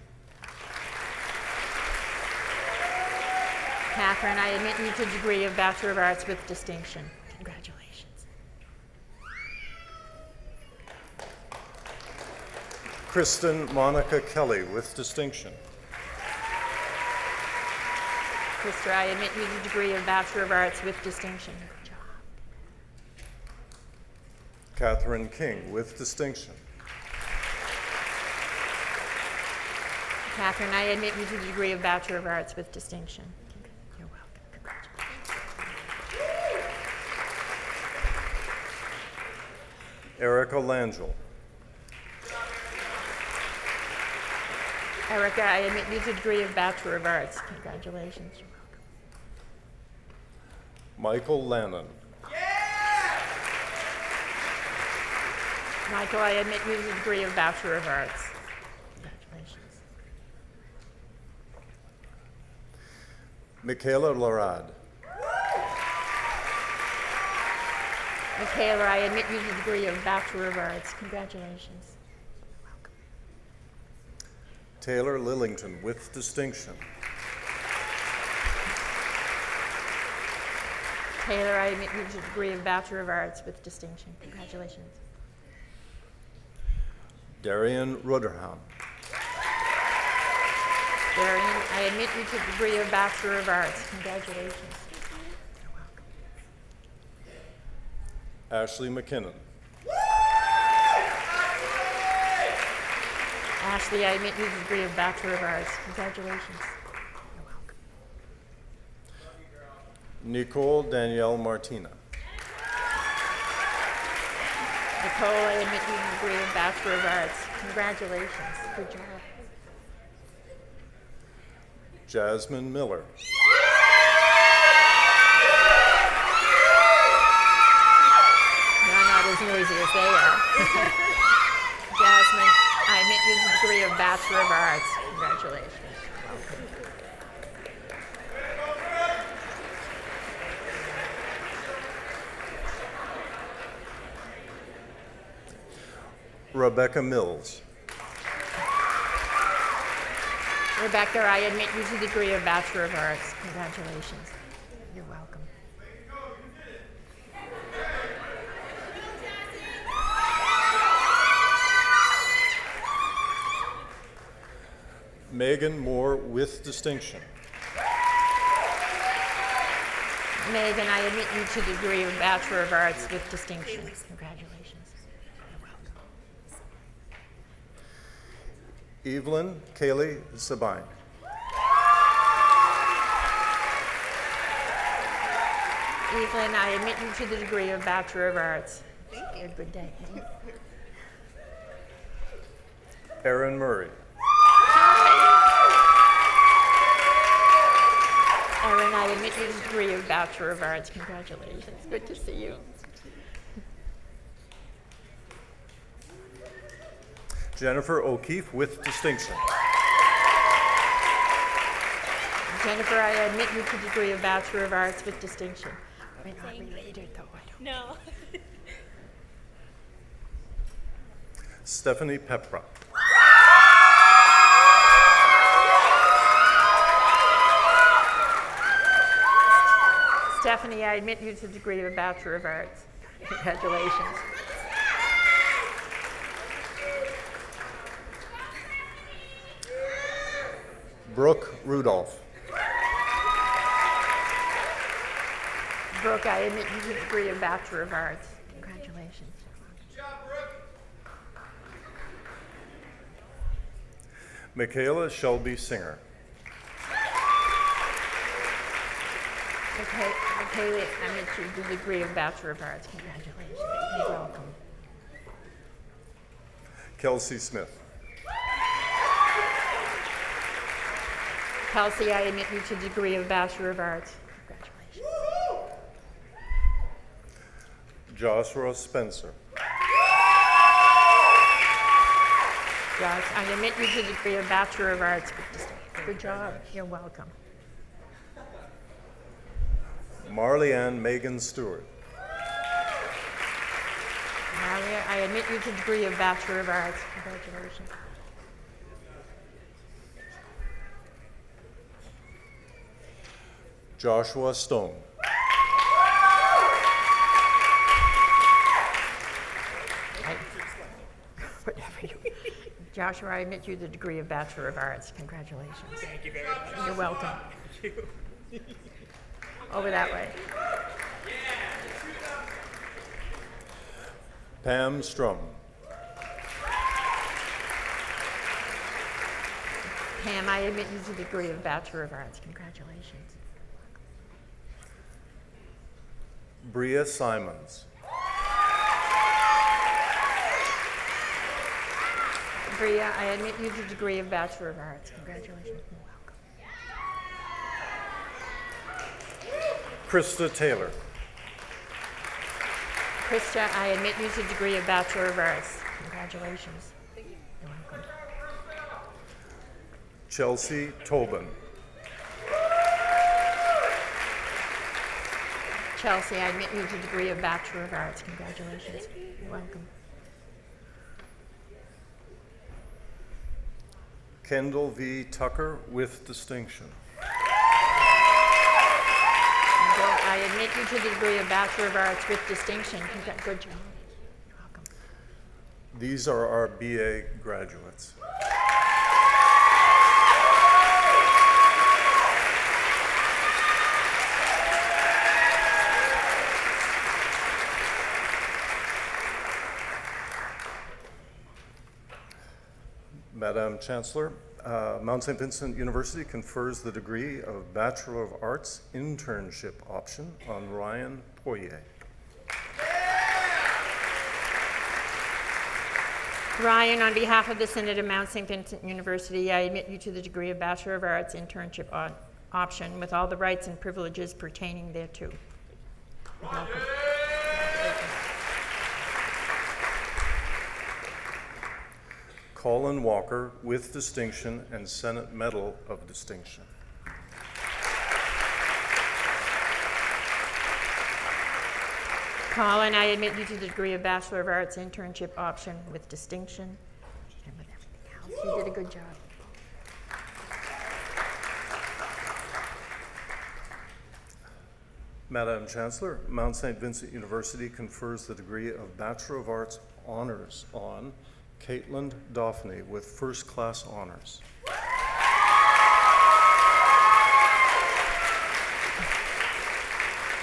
Catherine, I admit you to the degree of Bachelor of Arts with distinction. Congratulations. Kristen Monica Kelly with distinction. Krista, I admit you to the degree of Bachelor of Arts with distinction. Good job. Catherine King with distinction. Catherine, I admit you to the degree of Bachelor of Arts with distinction. You're welcome. Congratulations. Erica Langell. Erica, I admit you to the degree of Bachelor of Arts. Congratulations. You're welcome. Michael Lannon. Michael, I admit you to the degree of Bachelor of Arts. Congratulations. Michaela Larad. Michaela, I admit you to the degree of Bachelor of Arts. Congratulations. Taylor Lillington with distinction. Taylor, I admit you to the degree of Bachelor of Arts with distinction. Congratulations. Darian Rudderham. Darian, I admit you to the degree of Bachelor of Arts. Congratulations. Ashley McKinnon. Ashley, I admit you to the degree of Bachelor of Arts. Congratulations. You're welcome. Nicole Danielle Martina. Nicole, I admit you to the degree of Bachelor of Arts. Congratulations. Good job. Jasmine Miller. You're not as noisy as they are. Jasmine, I admit you to the degree of Bachelor of Arts. Congratulations. Rebecca Mills. Rebecca, I admit you to the degree of Bachelor of Arts. Congratulations. You're welcome. Megan Moore with distinction. Megan, I admit you to the degree of Bachelor of Arts with distinction. Congratulations. You're welcome. Evelyn Kaylee Sabine. Evelyn, I admit you to the degree of Bachelor of Arts. Thank you. Good day. Erin Murray. Erin, I admit you to the degree of Bachelor of Arts. Congratulations. Good to see you. Jennifer O'Keefe with distinction. Jennifer, I admit you to the degree of Bachelor of Arts with distinction. We're not related, though. I don't No. Stephanie Pepra. Stephanie, I admit you to the degree of Bachelor of Arts. Congratulations. Brooke Rudolph. Brooke, I admit you to the degree of Bachelor of Arts. Congratulations. Good job, Brooke. Michaela Shelby Singer. Okay, Kaylee, I admit you the degree of Bachelor of Arts. Congratulations. You're welcome. Kelsey Smith. Kelsey, I admit you to the degree of Bachelor of Arts. Congratulations. Joshua Spencer. Josh, I admit you to the degree of Bachelor of Arts with distinction. Good job. You're welcome. Marley Ann Megan Stewart. Maria, I admit you to the degree of Bachelor of Arts. Congratulations. Joshua Stone. Whatever you. Joshua, I admit you the degree of Bachelor of Arts. Congratulations. Thank you very much. You're welcome. Thank you. Over that way. Pam Strum. Pam, I admit you to the degree of Bachelor of Arts. Congratulations. Bria Simons. Bria, I admit you to the degree of Bachelor of Arts. Congratulations. You're welcome. Krista Taylor. Krista, I admit you to the degree of Bachelor of Arts. Congratulations. You're welcome. Chelsea Tobin. Chelsea, I admit you to the degree of Bachelor of Arts. Congratulations. You're welcome. Kendall V. Tucker with distinction. I admit you to the degree of Bachelor of Arts with distinction. Good job. You're welcome. These are our BA graduates. Madam Chancellor, Mount St. Vincent University confers the degree of Bachelor of Arts internship option on Ryan Poirier. Ryan, on behalf of the Synod of Mount St. Vincent University, I admit you to the degree of Bachelor of Arts internship option with all the rights and privileges pertaining thereto. You're welcome. Colin Walker with distinction and Senate Medal of Distinction. Colin, I admit you to the degree of Bachelor of Arts internship option with distinction and with everything else. You did a good job. Madam Chancellor, Mount St. Vincent University confers the degree of Bachelor of Arts Honors on Caitlin Daphne with first class honors.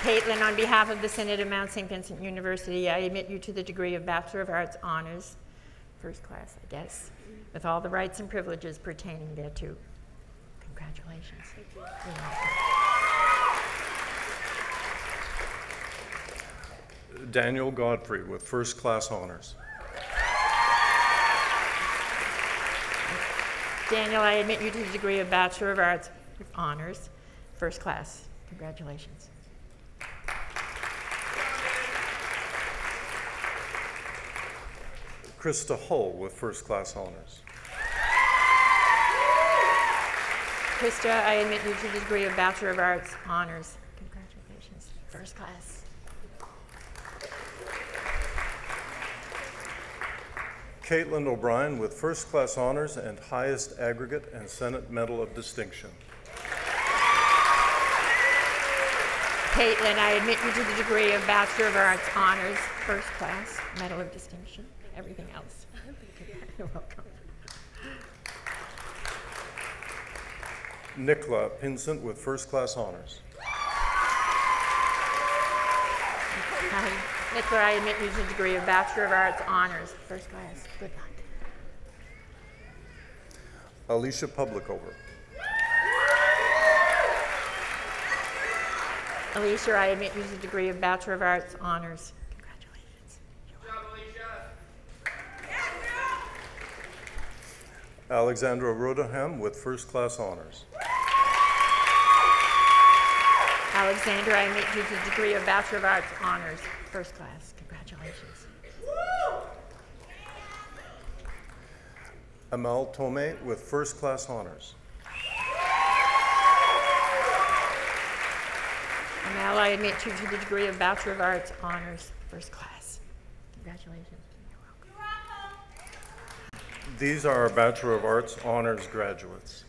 Caitlin, on behalf of the Synod of Mount St. Vincent University, I admit you to the degree of Bachelor of Arts Honors, first class, I guess, with all the rights and privileges pertaining thereto. Congratulations. You're welcome. Daniel Godfrey with first class honors. Daniel, I admit you to the degree of Bachelor of Arts Honors, first class. Congratulations. Krista Hull with first class honors. Krista, I admit you to the degree of Bachelor of Arts Honors. Congratulations, first class. Caitlin O'Brien with first class honors and highest aggregate and Senate Medal of Distinction. Caitlin, I admit you to the degree of Bachelor of Arts Honors, first class, Medal of Distinction, everything else. You're welcome. Nicola Pinsent with first class honors. Nicola, I admit you to the degree of Bachelor of Arts Honors, first class. Good luck. Alicia Publicover. Alicia, I admit you to the degree of Bachelor of Arts Honors. Congratulations. Alexandra Rodaham with first-class honors. Alexandra, I admit you to the degree of Bachelor of Arts Honors, first class. Congratulations. Amal Tomei with first-class honors. Amal, I admit you to the degree of Bachelor of Arts Honors, first class. Congratulations. These are our Bachelor of Arts honors graduates.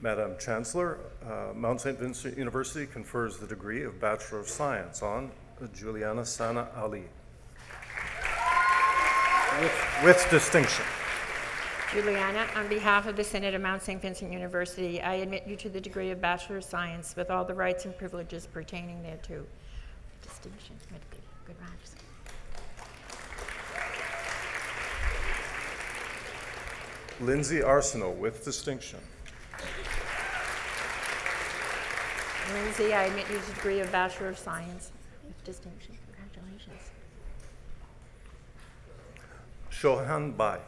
Madam Chancellor, Mount St. Vincent University confers the degree of Bachelor of Science on Juliana Sana Ali with distinction. Juliana, on behalf of the Synod of Mount St. Vincent University, I admit you to the degree of Bachelor of Science with all the rights and privileges pertaining thereto. Distinction. Good vibes. Lindsay Arsenault with distinction. Lindsay, I admit you to the degree of Bachelor of Science with distinction. Congratulations. Shohan Bai.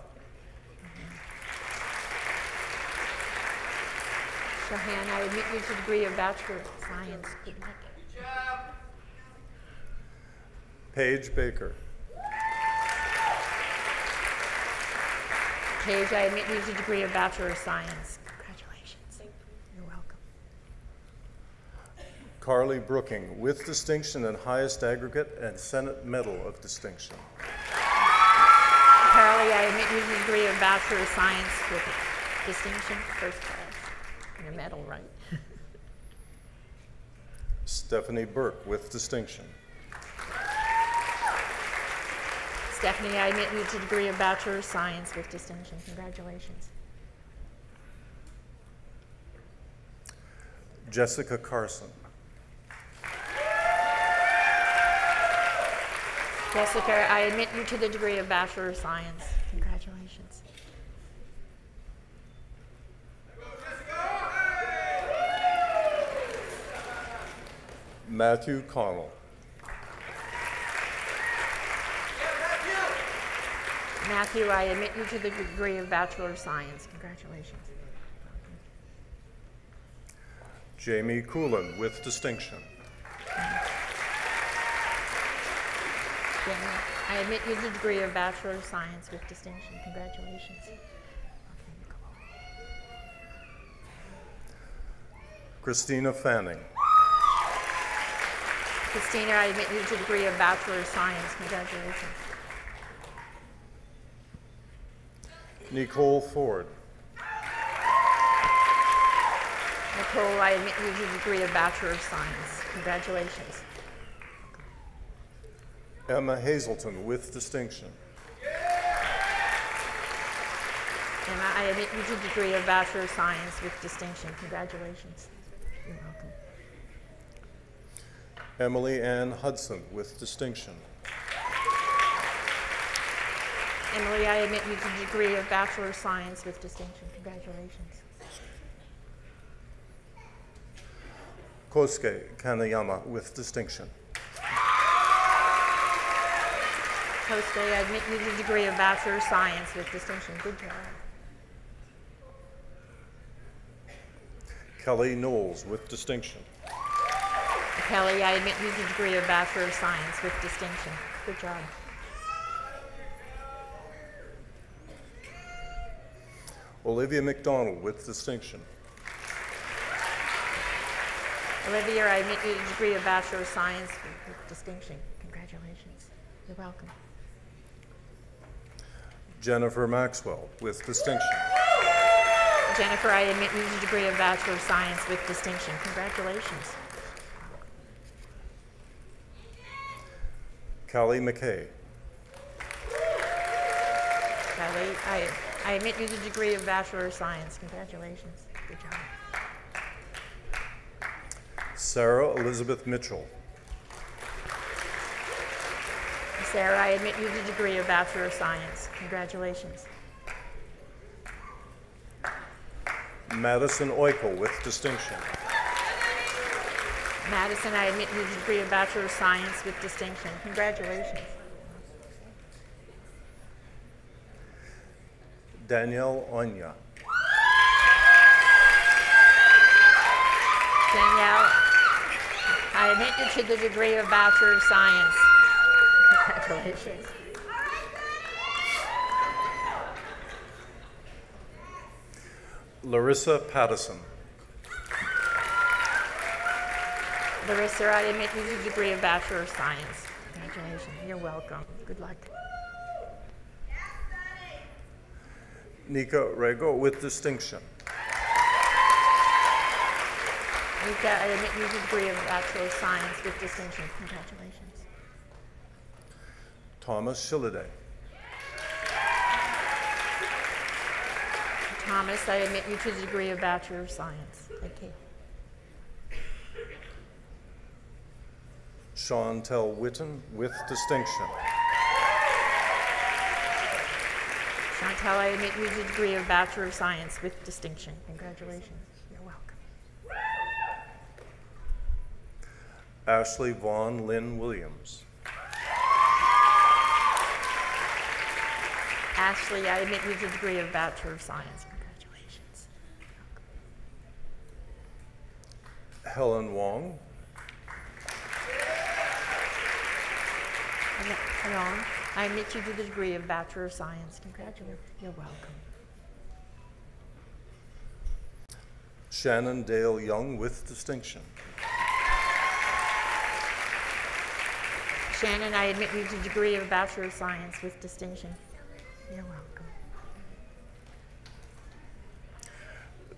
Shohan, I admit you to the degree of Bachelor of Science. Good luck. Paige Baker. Paige, I admit you to the degree of Bachelor of Science. Congratulations. You're welcome. Carly Brooking with distinction and highest aggregate and Senate Medal of Distinction. Carly, I admit you to the degree of Bachelor of Science with distinction, first class. And a medal, right? Stephanie Burke with distinction. Stephanie, I admit you to the degree of Bachelor of Science with distinction. Congratulations. Jessica Carson. Jessica, I admit you to the degree of Bachelor of Science. Congratulations. Matthew Connell. Matthew, I admit you to the degree of Bachelor of Science. Congratulations. Jamie Coolin with distinction. Jamie, I admit you to the degree of Bachelor of Science with distinction. Congratulations. Christina Fanning. Christina, I admit you to the degree of Bachelor of Science. Congratulations. Nicole Ford. Nicole, I admit you to the degree of Bachelor of Science. Congratulations. Emma Hazelton with distinction. Emma, I admit you to the degree of Bachelor of Science with distinction. Congratulations. You're welcome. Emily Ann Hudson with distinction. Emily, I admit you to the degree of Bachelor of Science with distinction. Congratulations. Kosuke Kanayama with distinction. Kosuke, I admit you to the degree of Bachelor of Science with distinction. Good job. Kelly Knowles with distinction. Kelly, I admit you to the degree of Bachelor of Science with distinction. Good job. Olivia McDonald with distinction. Olivia, I admit you to the degree of Bachelor of Science with distinction. Congratulations. You're welcome. Jennifer Maxwell with distinction. Jennifer, I admit you to the degree of Bachelor of Science with distinction. Congratulations. Callie McKay. Kelly, I admit you to the degree of Bachelor of Science. Congratulations. Good job. Sarah Elizabeth Mitchell. Sarah, I admit you the degree of Bachelor of Science. Congratulations. Madison Oikel with distinction. Madison, I admit you the degree of Bachelor of Science with distinction. Congratulations. Danielle Onya. Danielle, I admit you to the degree of Bachelor of Science. Congratulations. Larissa Pattison. Larissa, I admit you to the degree of Bachelor of Science. Congratulations. You're welcome. Good luck. Nika Rego with distinction. Nika, I admit you to the degree of Bachelor of Science with distinction. Congratulations. Thomas Shilliday. Thomas, I admit you to the degree of Bachelor of Science. Thank you. Chantel Witten with distinction. Chantel, I admit you to the degree of Bachelor of Science with distinction. Congratulations. You're welcome. Ashley Vaughn Lynn Williams. Ashley, I admit you to the degree of Bachelor of Science. Congratulations. Helen Wong. Hello. I admit you to the degree of Bachelor of Science. Congratulations. You're welcome. Shannon Dale Young with distinction. Shannon, I admit you to the degree of Bachelor of Science with distinction. You're welcome.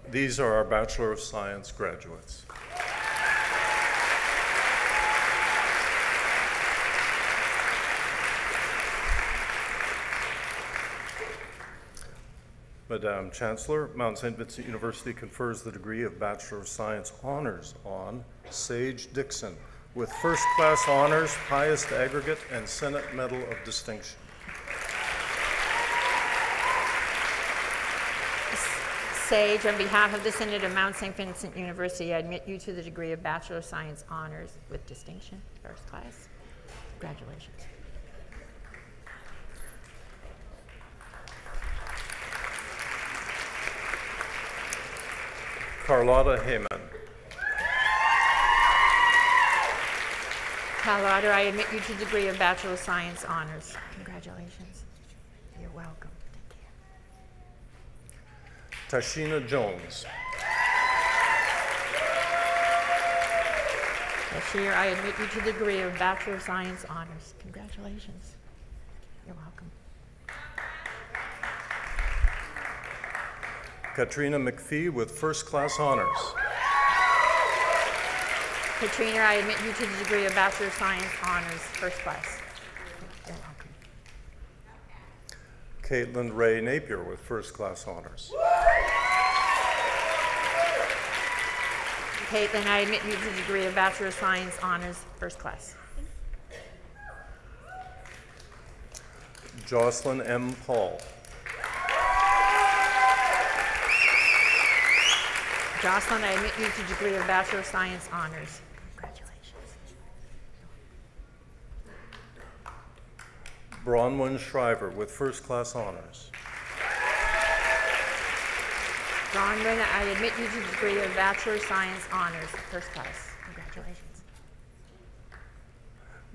These are our Bachelor of Science graduates. Madam Chancellor, Mount St. Vincent University confers the degree of Bachelor of Science Honors on Sage Dixon with first-class honors, highest aggregate, and Senate Medal of Distinction. Sage, on behalf of the Synod of Mount St. Vincent University, I admit you to the degree of Bachelor of Science Honors with distinction, first class. Congratulations. Carlotta Heyman. Carlotta, I admit you to the degree of Bachelor of Science Honors. Congratulations. You're welcome. Take care. Tashina Jones. Tashir, I admit you to the degree of Bachelor of Science Honors. Congratulations. You're welcome. Katrina McPhee with first-class honors. Katrina, I admit you to the degree of Bachelor of Science Honors, first class. You're welcome. Caitlin Ray Napier with first-class honors. Caitlin, I admit you to the degree of Bachelor of Science Honors, first class. Jocelyn M. Paul. Jocelyn, I admit you to the degree of Bachelor of Science Honors. Congratulations. Bronwyn Shriver with first-class honors. Bronwyn, I admit you to the degree of Bachelor of Science Honors, first class. Congratulations.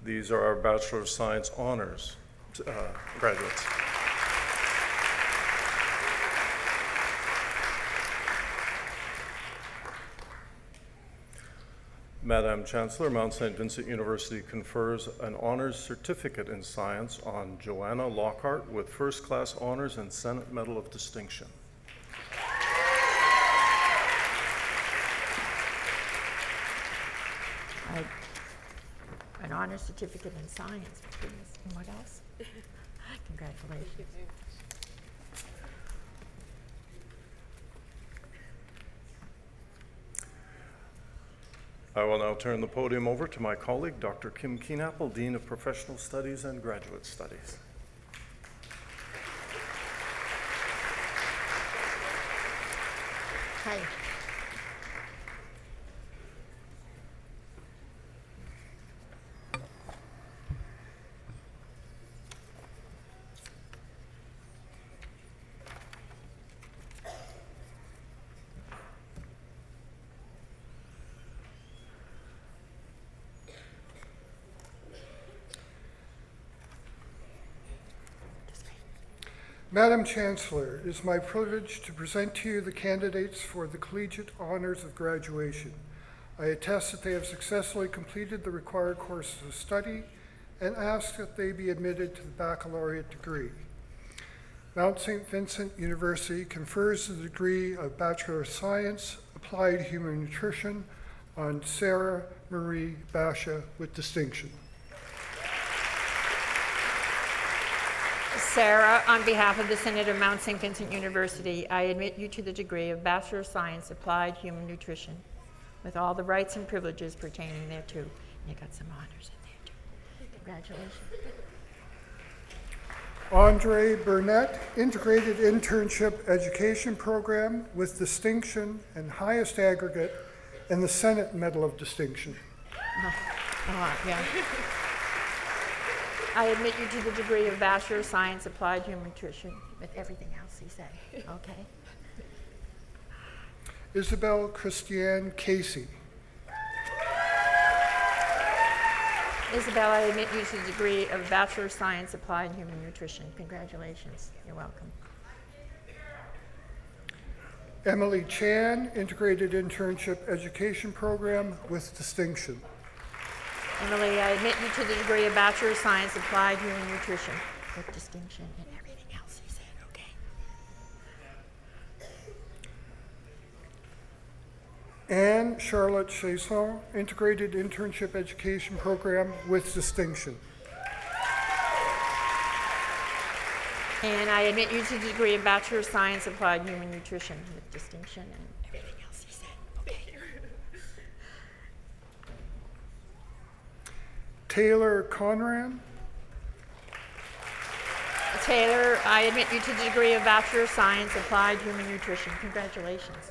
These are our Bachelor of Science honors graduates. Madam Chancellor, Mount St. Vincent University confers an honors certificate in science on Joanna Lockhart with first-class honors and Senate Medal of Distinction. An honors certificate in science. Goodness. And what else? Congratulations. I will now turn the podium over to my colleague, Dr. Kim Keenapple, Dean of Professional Studies and Graduate Studies. Hi. Madam Chancellor, it is my privilege to present to you the candidates for the Collegiate Honors of Graduation. I attest that they have successfully completed the required courses of study and ask that they be admitted to the baccalaureate degree. Mount St. Vincent University confers the degree of Bachelor of Science, Applied Human Nutrition on Sarah Marie Basha with distinction. Sarah, on behalf of the Synod of Mount St. Vincent University, I admit you to the degree of Bachelor of Science, Applied Human Nutrition, with all the rights and privileges pertaining thereto. And you got some honors in there too. Congratulations. Andre Burnett, Integrated Internship Education Program with distinction and highest aggregate in the Senate Medal of Distinction. Yeah. I admit you to the degree of Bachelor of Science, Applied Human Nutrition, with everything else he said. Okay. Isabel Christiane Casey. Isabel, I admit you to the degree of Bachelor of Science, Applied Human Nutrition. Congratulations. You're welcome. Emily Chan, Integrated Internship Education Program with distinction. Emily, I admit you to the degree of Bachelor of Science, Applied Human Nutrition, with distinction and everything else he said, okay? Anne Charlotte Chasson, Integrated Internship Education Program with distinction. And I admit you to the degree of Bachelor of Science, Applied Human Nutrition, with distinction and everything else he said, okay? Taylor Conran. Taylor, I admit you to the degree of Bachelor of Science, Applied Human Nutrition. Congratulations.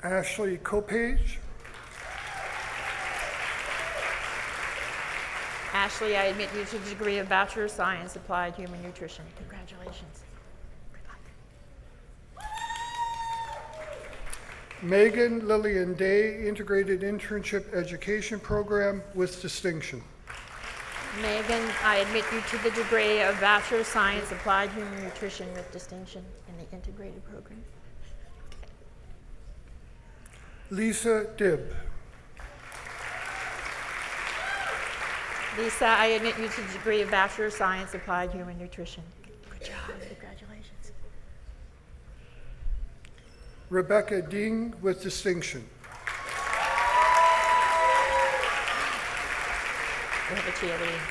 Ashley Copage. Ashley, I admit you to the degree of Bachelor of Science, Applied Human Nutrition. Congratulations. Megan Lillian Day, Integrated Internship Education Program with distinction. Megan, I admit you to the degree of Bachelor of Science, Applied Human Nutrition with distinction in the integrated program. Lisa Dibb. Lisa, I admit you to the degree of Bachelor of Science, Applied Human Nutrition. Good job. Congratulations. Rebecca Ding with distinction. We have a cheerleader.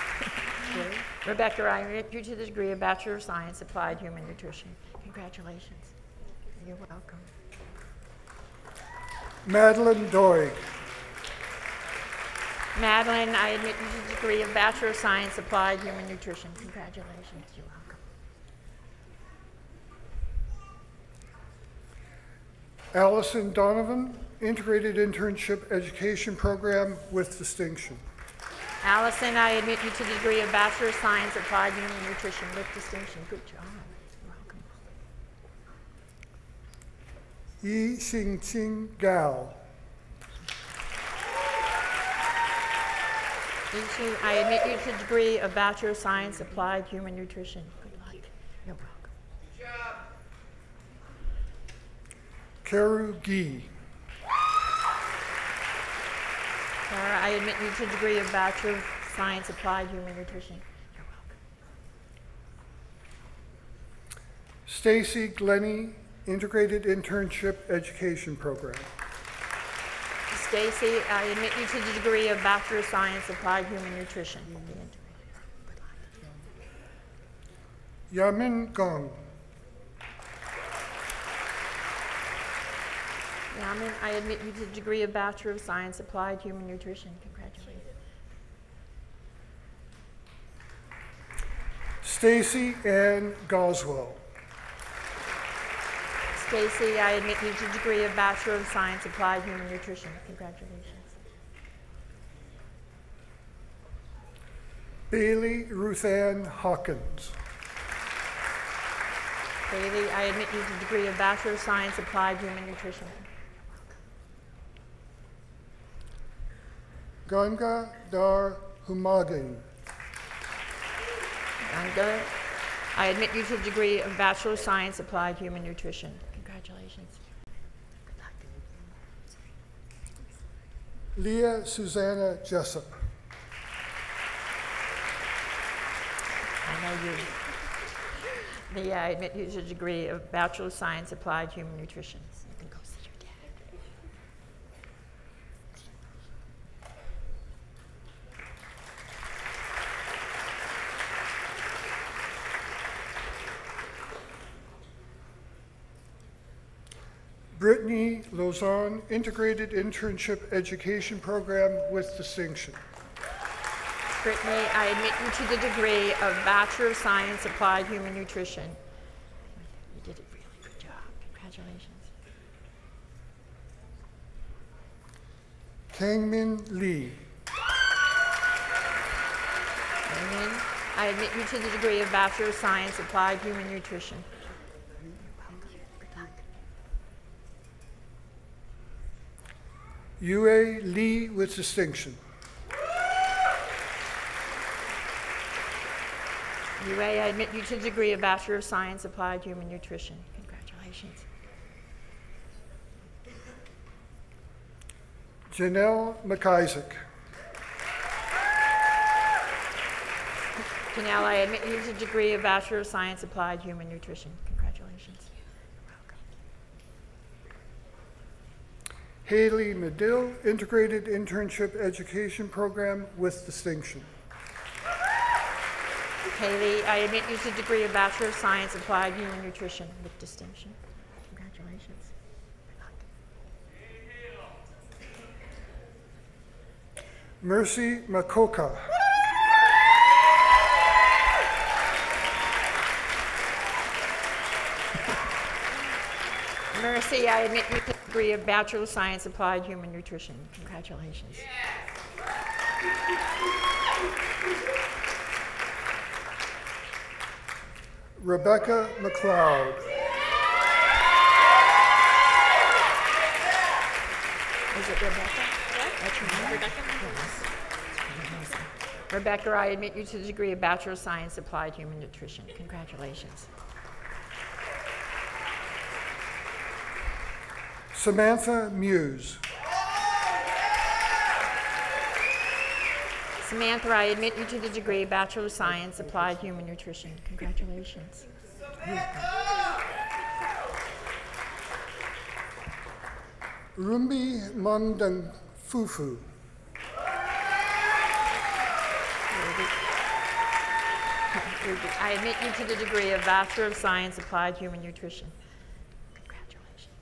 Rebecca, I admit you to the degree of Bachelor of Science, Applied Human Nutrition. Congratulations. You're welcome. Madeline Doig. Madeline, I admit you to the degree of Bachelor of Science, Applied Human Nutrition. Congratulations. You're welcome. Allison Donovan, Integrated Internship Education Program with distinction. Allison, I admit you to the degree of Bachelor of Science, Applied Human Nutrition with distinction. Good job. You're welcome. Yi Xingqing Gao. I admit you to the degree of Bachelor of Science, Applied Human Nutrition. Good luck. You're welcome. Good job. Karu Gi. Sarah, I admit you to the degree of Bachelor of Science, Applied Human Nutrition. You're welcome. Stacy Glennie, Integrated Internship Education Program. Stacy, I admit you to the degree of Bachelor of Science, Applied Human Nutrition. Yamin Gong. Carmen, I admit you to the degree of Bachelor of Science, Applied Human Nutrition. Congratulations. Stacy Ann Goswell. Stacy, I admit you to the degree of Bachelor of Science, Applied Human Nutrition. Congratulations. Bailey Ruthann Hawkins. Bailey, I admit you to the degree of Bachelor of Science, Applied Human Nutrition. Ganga Dar Humagin. Ganga, I admit you to the degree of Bachelor of Science, Applied Human Nutrition. Congratulations. Leah Susanna Jessup. I know you. Leah, I admit you to the degree of Bachelor of Science, Applied Human Nutrition. You can go see your dad. Brittany Lozon, Integrated Internship Education Program with distinction. Brittany, I admit you to the degree of Bachelor of Science, Applied Human Nutrition. You did a really good job. Congratulations. Kangmin Lee. Kangmin, I admit you to the degree of Bachelor of Science, Applied Human Nutrition. Yue Lee with distinction. Yue, I admit you to the degree of Bachelor of Science, Applied Human Nutrition. Congratulations. Janelle McIsaac. Janelle, I admit you to the degree of Bachelor of Science, Applied Human Nutrition. Congratulations. Haley Medill, Integrated Internship Education Program with distinction. Haley, I admit you to the degree of Bachelor of Science, Applied Human Nutrition with distinction. Congratulations. Mercy Makoka. Mercy, I admit you to the degree of Bachelor of Science, Applied Human Nutrition. Congratulations. Rebecca McLeod. Is it Rebecca? That's your name? Rebecca? Rebecca, I admit you to the degree of Bachelor of Science, Applied Human Nutrition. Congratulations. Samantha Muse. Samantha, I admit you to the degree of Bachelor of Science, Applied Human Nutrition. Congratulations. Rumbi Mandang Fufu. I admit you to the degree of Bachelor of Science, Applied Human Nutrition. Congratulations.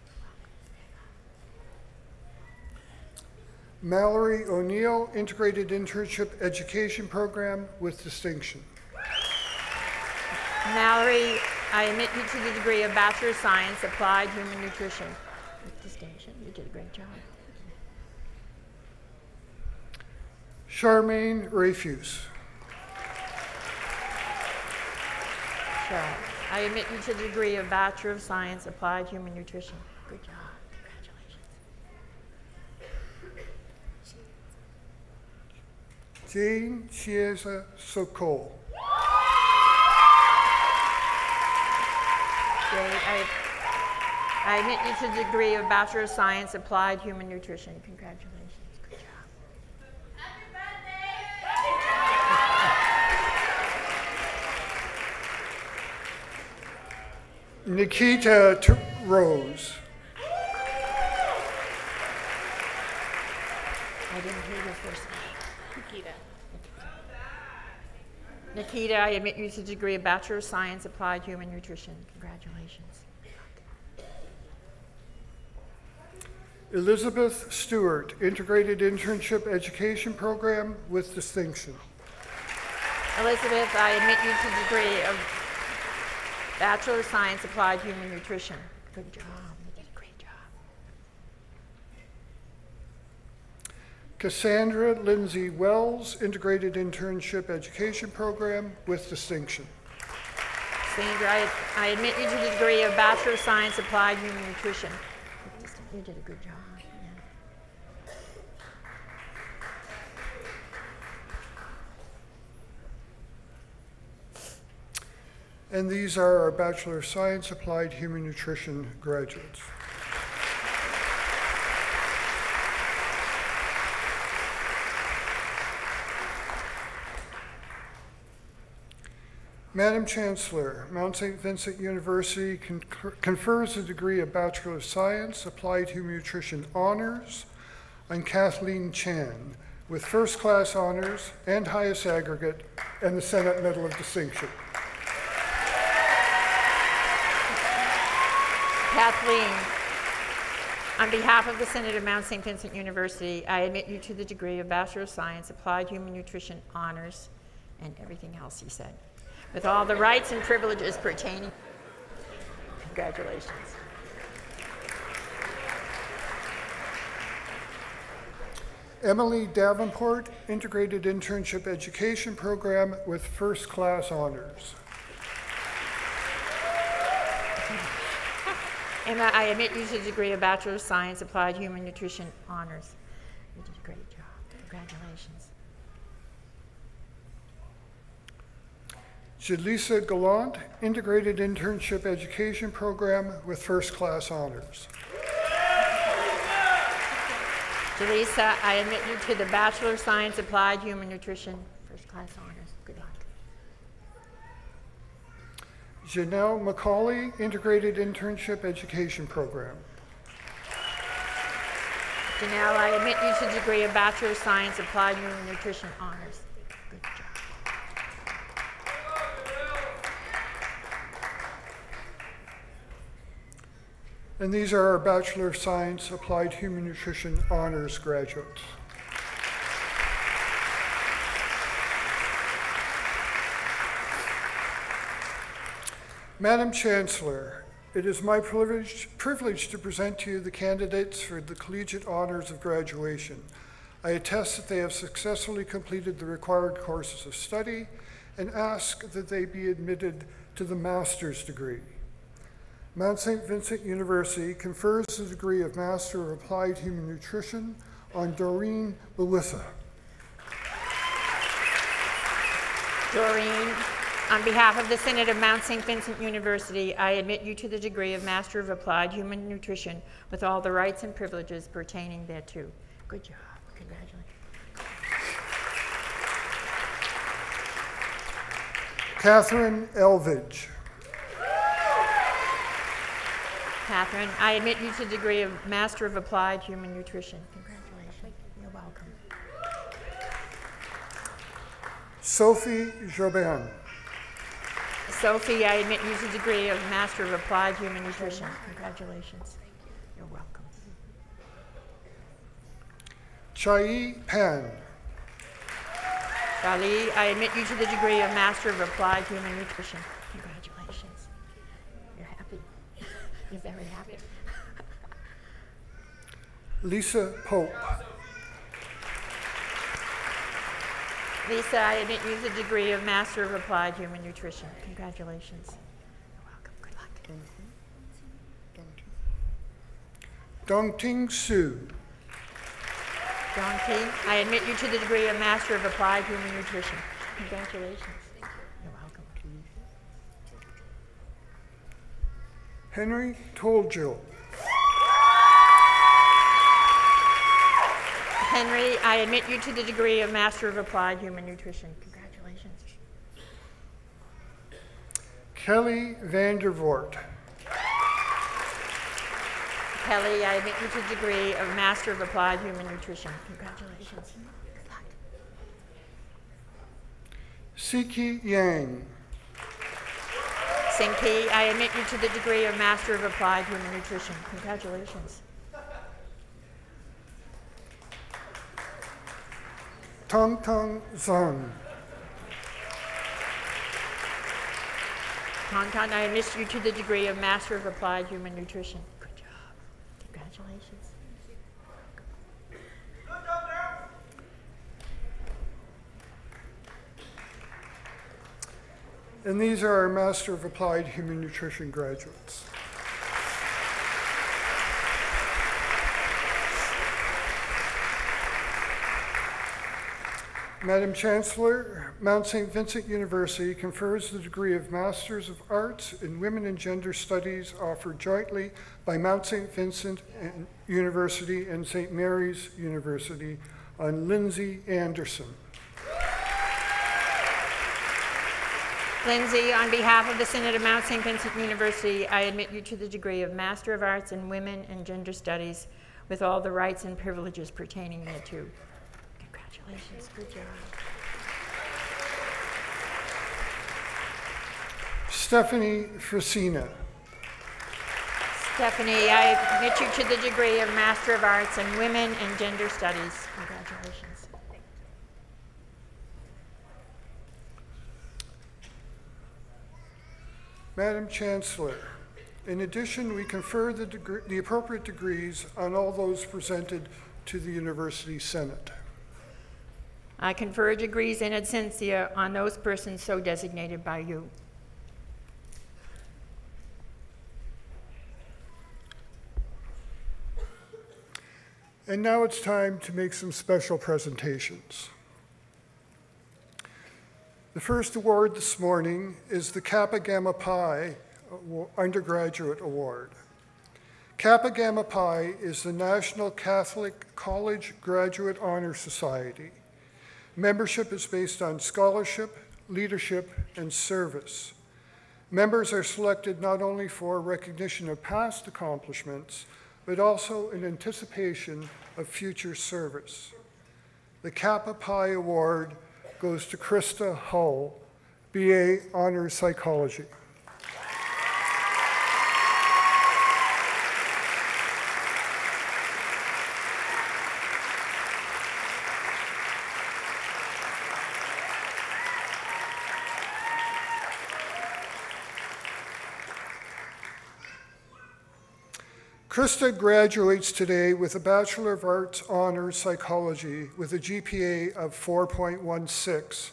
Mallory O'Neill, Integrated Internship Education Program with distinction. Mallory, I admit you to the degree of Bachelor of Science, Applied Human Nutrition with distinction. You did a great job. Charmaine Rafuse. Cheryl, I admit you to the degree of Bachelor of Science, Applied Human Nutrition. Good job. Congratulations. Jane Chiesa Sokol. I admit you to the degree of Bachelor of Science, Applied Human Nutrition. Congratulations. Good job. Nikita Rose. I didn't hear your first name. Nikita. Nikita, I admit you to the degree of Bachelor of Science, Applied Human Nutrition. Congratulations. Elizabeth Stewart, Integrated Internship Education Program with distinction. Elizabeth, I admit you to the degree of Bachelor of Science, Applied Human Nutrition. Good job. You did a great job. Cassandra Lindsay Wells, Integrated Internship Education Program with distinction. Sandra, I admit you to the degree of Bachelor of Science, Applied Human Nutrition. You did a good job. Yeah. And these are our Bachelor of Science, Applied Human Nutrition graduates. Madam Chancellor, Mount St. Vincent University confers the degree of Bachelor of Science, Applied Human Nutrition Honors on Kathleen Chan with first class honors and highest aggregate and the Senate Medal of Distinction. Kathleen, on behalf of the Senate of Mount St. Vincent University, I admit you to the degree of Bachelor of Science, Applied Human Nutrition Honors, and everything else he said, with all the rights and privileges pertaining. Congratulations. Emily Davenport, Integrated Internship Education Program with first class honors. Emma, I admit you to the degree of Bachelor of Science, Applied Human Nutrition Honors. You did a great job. Congratulations. Jadlisa Gallant, Integrated Internship Education Program with first class honors. Jaleesa, I admit you to the Bachelor of Science, Applied Human Nutrition, first class honors. Good luck. Janelle McCauley, Integrated Internship Education Program. Janelle, I admit you to the degree of Bachelor of Science, Applied Human Nutrition Honors. Good job. And these are our Bachelor of Science, Applied Human Nutrition Honors graduates. Madam Chancellor, it is my privilege to present to you the candidates for the Collegiate Honors of Graduation. I attest that they have successfully completed the required courses of study and ask that they be admitted to the master's degree. Mount St. Vincent University confers the degree of Master of Applied Human Nutrition on Doreen Belitha. Doreen, on behalf of the Senate of Mount St. Vincent University, I admit you to the degree of Master of Applied Human Nutrition with all the rights and privileges pertaining thereto. Good job. Congratulations. Catherine Elvidge. Catherine, I admit you to the degree of Master of Applied Human Nutrition. Congratulations. You're welcome. Sophie Jobin. Sophie, I admit you to the degree of Master of Applied Human Nutrition. Congratulations. You're welcome. Chai Pan. Charlie, I admit you to the degree of Master of Applied Human Nutrition. Congratulations. You're happy. You're very happy. Lisa Pope. Lisa, I admit you to the degree of Master of Applied Human Nutrition. Congratulations. You're welcome. Good luck. Dongting Su. John P., I admit you to the degree of Master of Applied Human Nutrition. Congratulations. You're welcome. Henry Toljo. Henry, I admit you to the degree of Master of Applied Human Nutrition. Congratulations. Kelly Vandervoort. Kelly, I admit you to the degree of Master of Applied Human Nutrition. Congratulations. Good luck. Siki Yang. Sinki, I admit you to the degree of Master of Applied Human Nutrition. Congratulations. Tong Tong Zong. Tonton, I admit you to the degree of Master of Applied Human Nutrition. Good job. Congratulations. And these are our Master of Applied Human Nutrition graduates. Madam Chancellor, Mount St. Vincent University confers the degree of Masters of Arts in Women and Gender Studies offered jointly by Mount St. Vincent University and St. Mary's University on Lindsay Anderson. Lindsay, on behalf of the Synod of Mount St. Vincent University, I admit you to the degree of Master of Arts in Women and Gender Studies with all the rights and privileges pertaining thereto. Congratulations, good job. Stephanie Frasina. Stephanie, I admit you to the degree of Master of Arts in Women and Gender Studies. Congratulations. Madam Chancellor, in addition, we confer the appropriate degrees on all those presented to the University Senate. I confer degrees in absentia on those persons so designated by you. And now it's time to make some special presentations. The first award this morning is the Kappa Gamma Pi Undergraduate Award. Kappa Gamma Pi is the National Catholic College Graduate Honor Society. Membership is based on scholarship, leadership, and service. Members are selected not only for recognition of past accomplishments, but also in anticipation of future service. The Kappa Pi Award goes to Krista Hull, BA Honors Psychology. Krista graduates today with a Bachelor of Arts Honors Psychology with a GPA of 4.16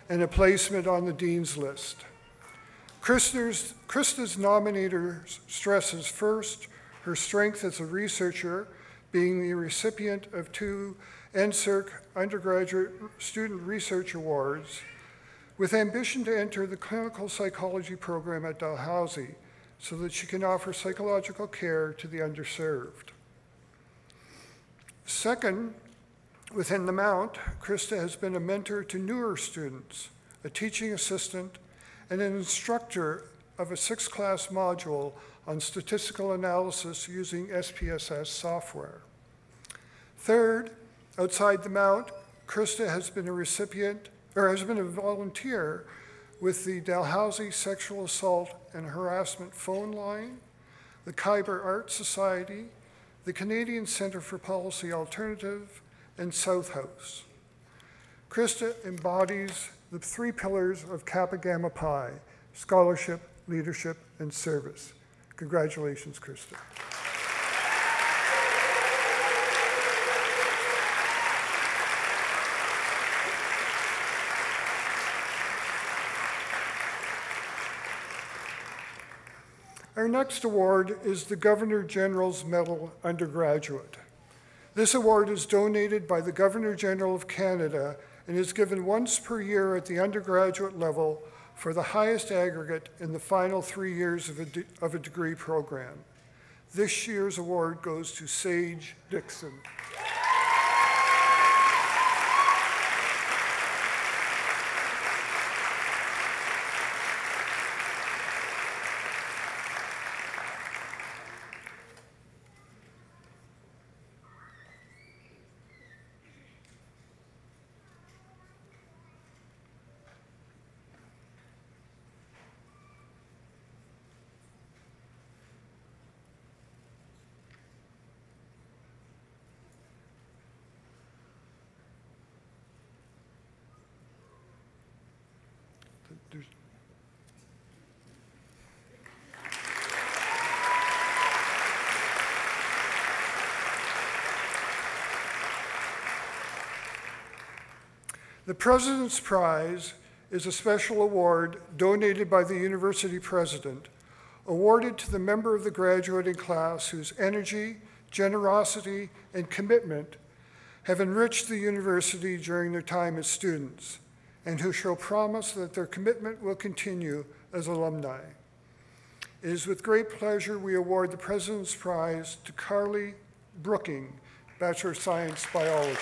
and a placement on the Dean's List. Krista's nominator stresses first her strength as a researcher, being the recipient of 2 NSERC Undergraduate Student Research Awards, with ambition to enter the clinical psychology program at Dalhousie, so that she can offer psychological care to the underserved. Second, within the Mount, Krista has been a mentor to newer students, a teaching assistant, and an instructor of a 6-class module on statistical analysis using SPSS software. Third, outside the Mount, Krista has been a volunteer with the Dalhousie Sexual Assault and Harassment Phone Line, the Khyber Art Society, the Canadian Centre for Policy Alternative, and South House. Krista embodies the 3 pillars of Kappa Gamma Pi: scholarship, leadership, and service. Congratulations, Krista. Our next award is the Governor General's Medal Undergraduate. This award is donated by the Governor General of Canada and is given once per year at the undergraduate level for the highest aggregate in the final 3 years of a degree program. This year's award goes to Sage Dixon. There's- The President's Prize is a special award donated by the university president, awarded to the member of the graduating class whose energy, generosity, and commitment have enriched the university during their time as students, and who shall promise that their commitment will continue as alumni. It is with great pleasure we award the President's Prize to Carly Brooking, Bachelor of Science Biology.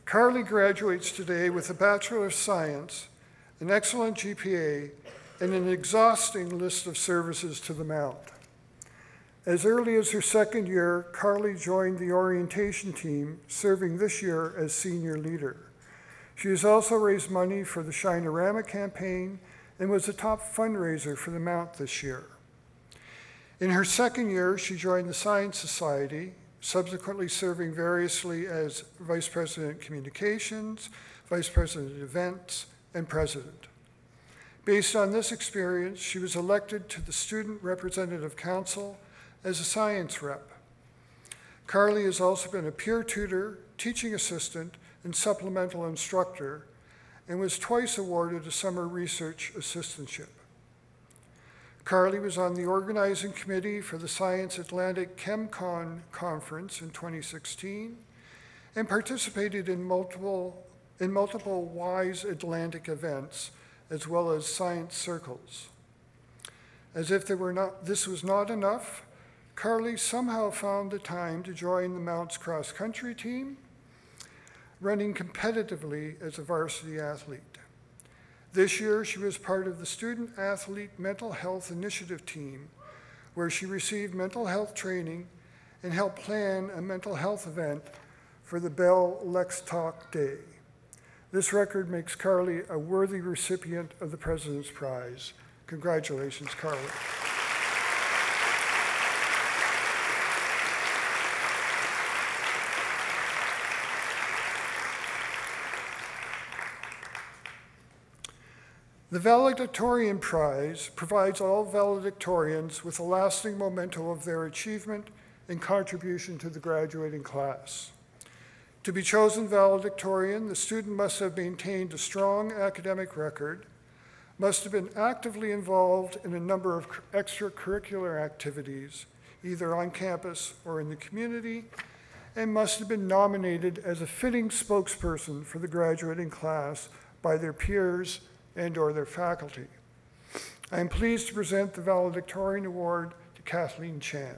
Carly graduates today with a Bachelor of Science, an excellent GPA, and an exhausting list of services to the Mount. As early as her second year, Carly joined the orientation team, serving this year as senior leader. She has also raised money for the Shinorama campaign and was a top fundraiser for the Mount this year. In her second year, she joined the Science Society, subsequently serving variously as Vice President Communications, Vice President Events, and President. Based on this experience, she was elected to the Student Representative Council as a science rep. Carly has also been a peer tutor, teaching assistant, and supplemental instructor, and was twice awarded a summer research assistantship. Carly was on the organizing committee for the Science Atlantic ChemCon conference in 2016 and participated in multiple WISE Atlantic events, as well as science circles. As if this was not enough, Carly somehow found the time to join the Mount's cross-country team, running competitively as a varsity athlete. This year, she was part of the Student Athlete Mental Health Initiative team, where she received mental health training and helped plan a mental health event for the Bell Lex Talk Day. This record makes Carly a worthy recipient of the President's Prize. Congratulations, Carly. The Valedictorian Prize provides all valedictorians with a lasting memento of their achievement and contribution to the graduating class. To be chosen valedictorian, the student must have maintained a strong academic record, must have been actively involved in a number of extracurricular activities, either on campus or in the community, and must have been nominated as a fitting spokesperson for the graduating class by their peers and/or their faculty. I am pleased to present the Valedictorian Award to Kathleen Chan.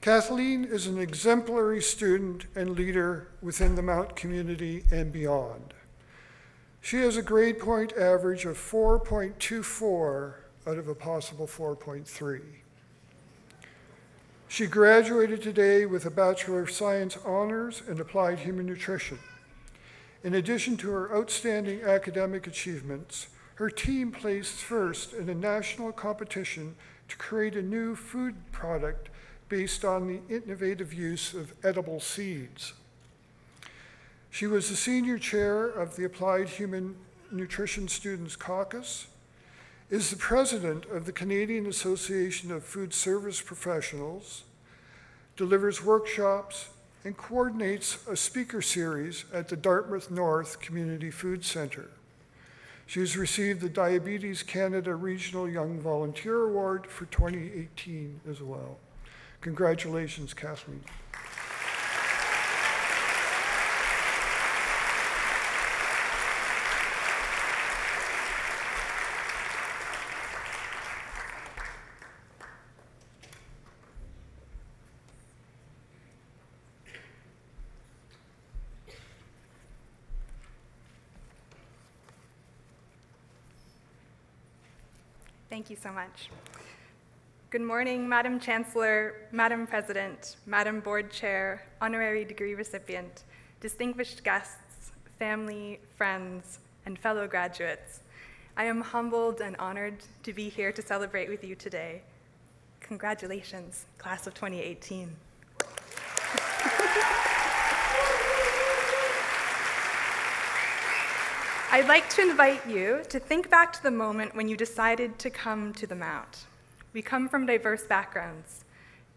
Kathleen is an exemplary student and leader within the Mount community and beyond. She has a grade point average of 4.24 out of a possible 4.3. She graduated today with a Bachelor of Science honors in Applied Human Nutrition. In addition to her outstanding academic achievements, her team placed first in a national competition to create a new food product based on the innovative use of edible seeds. She was the senior chair of the Applied Human Nutrition Students Caucus, is the president of the Canadian Association of Food Service Professionals, delivers workshops, and coordinates a speaker series at the Dartmouth North Community Food Centre. She has received the Diabetes Canada Regional Young Volunteer Award for 2018 as well. Congratulations, Kathleen. Thank you so much. Good morning, Madam Chancellor, Madam President, Madam Board Chair, honorary degree recipient, distinguished guests, family, friends, and fellow graduates. I am humbled and honored to be here to celebrate with you today. Congratulations, class of 2018. I'd like to invite you to think back to the moment when you decided to come to the Mount. We come from diverse backgrounds,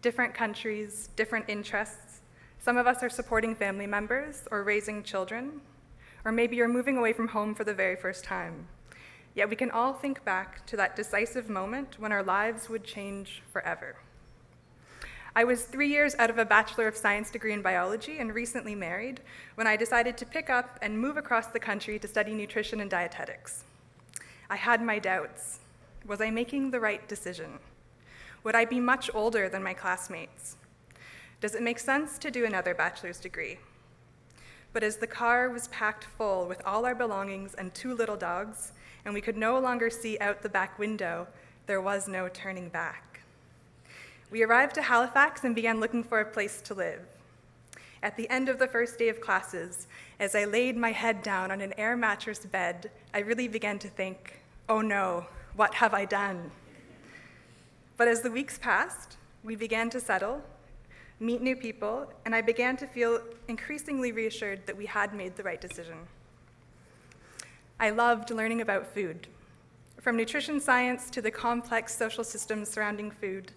different countries, different interests. Some of us are supporting family members or raising children, or maybe you're moving away from home for the very first time. Yet we can all think back to that decisive moment when our lives would change forever. I was 3 years out of a Bachelor of Science degree in biology and recently married when I decided to pick up and move across the country to study nutrition and dietetics. I had my doubts. Was I making the right decision? Would I be much older than my classmates? Does it make sense to do another bachelor's degree? But as the car was packed full with all our belongings and 2 little dogs, and we could no longer see out the back window, there was no turning back. We arrived to Halifax and began looking for a place to live. At the end of the first day of classes, as I laid my head down on an air mattress bed, I really began to think, oh no, what have I done? But as the weeks passed, we began to settle, meet new people, and I began to feel increasingly reassured that we had made the right decision. I loved learning about food, from nutrition science to the complex social systems surrounding food,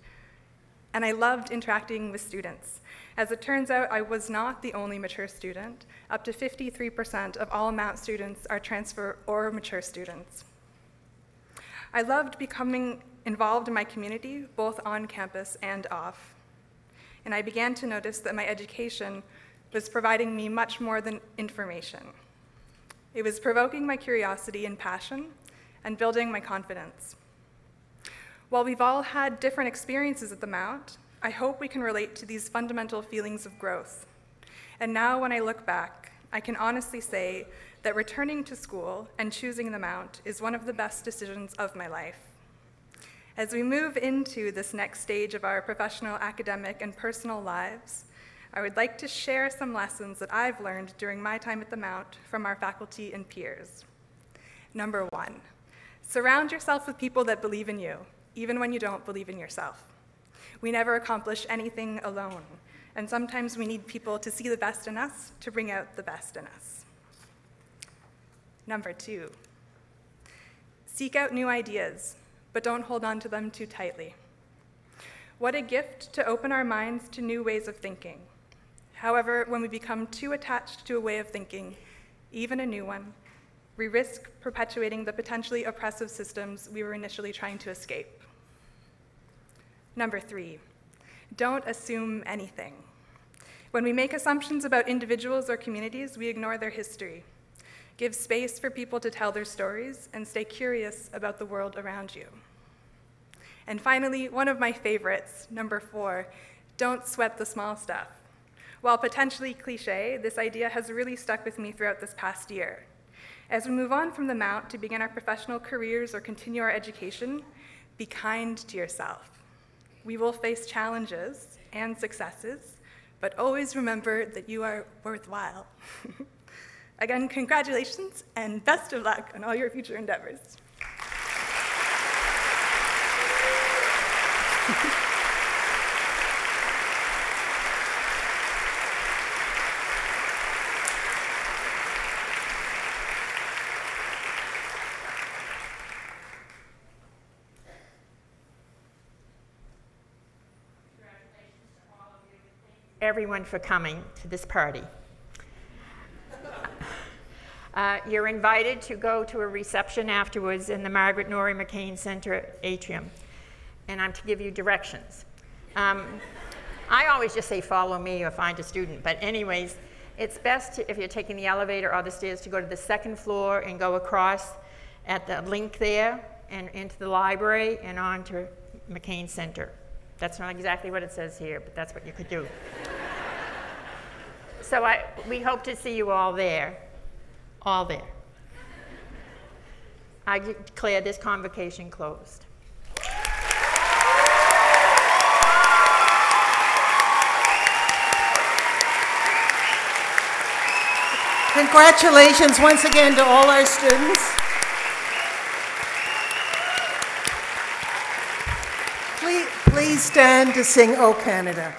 and I loved interacting with students. As it turns out, I was not the only mature student. Up to 53% of all Mount students are transfer or mature students. I loved becoming involved in my community, both on campus and off. And I began to notice that my education was providing me much more than information. It was provoking my curiosity and passion and building my confidence. While we've all had different experiences at the Mount, I hope we can relate to these fundamental feelings of growth. And now when I look back, I can honestly say that returning to school and choosing the Mount is one of the best decisions of my life. As we move into this next stage of our professional, academic, and personal lives, I would like to share some lessons that I've learned during my time at the Mount from our faculty and peers. Number 1, surround yourself with people that believe in you, even when you don't believe in yourself. We never accomplish anything alone, and sometimes we need people to see the best in us to bring out the best in us. Number 2, seek out new ideas, but don't hold on to them too tightly. What a gift to open our minds to new ways of thinking. However, when we become too attached to a way of thinking, even a new one, we risk perpetuating the potentially oppressive systems we were initially trying to escape. Number 3, don't assume anything. When we make assumptions about individuals or communities, we ignore their history. Give space for people to tell their stories and stay curious about the world around you. And finally, one of my favorites, number 4, don't sweat the small stuff. While potentially cliche, this idea has really stuck with me throughout this past year. As we move on from the Mount to begin our professional careers or continue our education, be kind to yourself. We will face challenges and successes, but always remember that you are worthwhile. Again, congratulations and best of luck on all your future endeavors. Everyone for coming to this party. You're invited to go to a reception afterwards in the Margaret Norrie McCain Center atrium, and I'm to give you directions. I always just say follow me or find a student, but anyways, it's best to, if you're taking the elevator or the stairs, to go to the 2nd floor and go across at the link there and into the library and on to McCain Center. That's not exactly what it says here, but that's what you could do. So we hope to see you all there. All there. I declare this convocation closed. Congratulations once again to all our students. Please stand to sing "O Canada."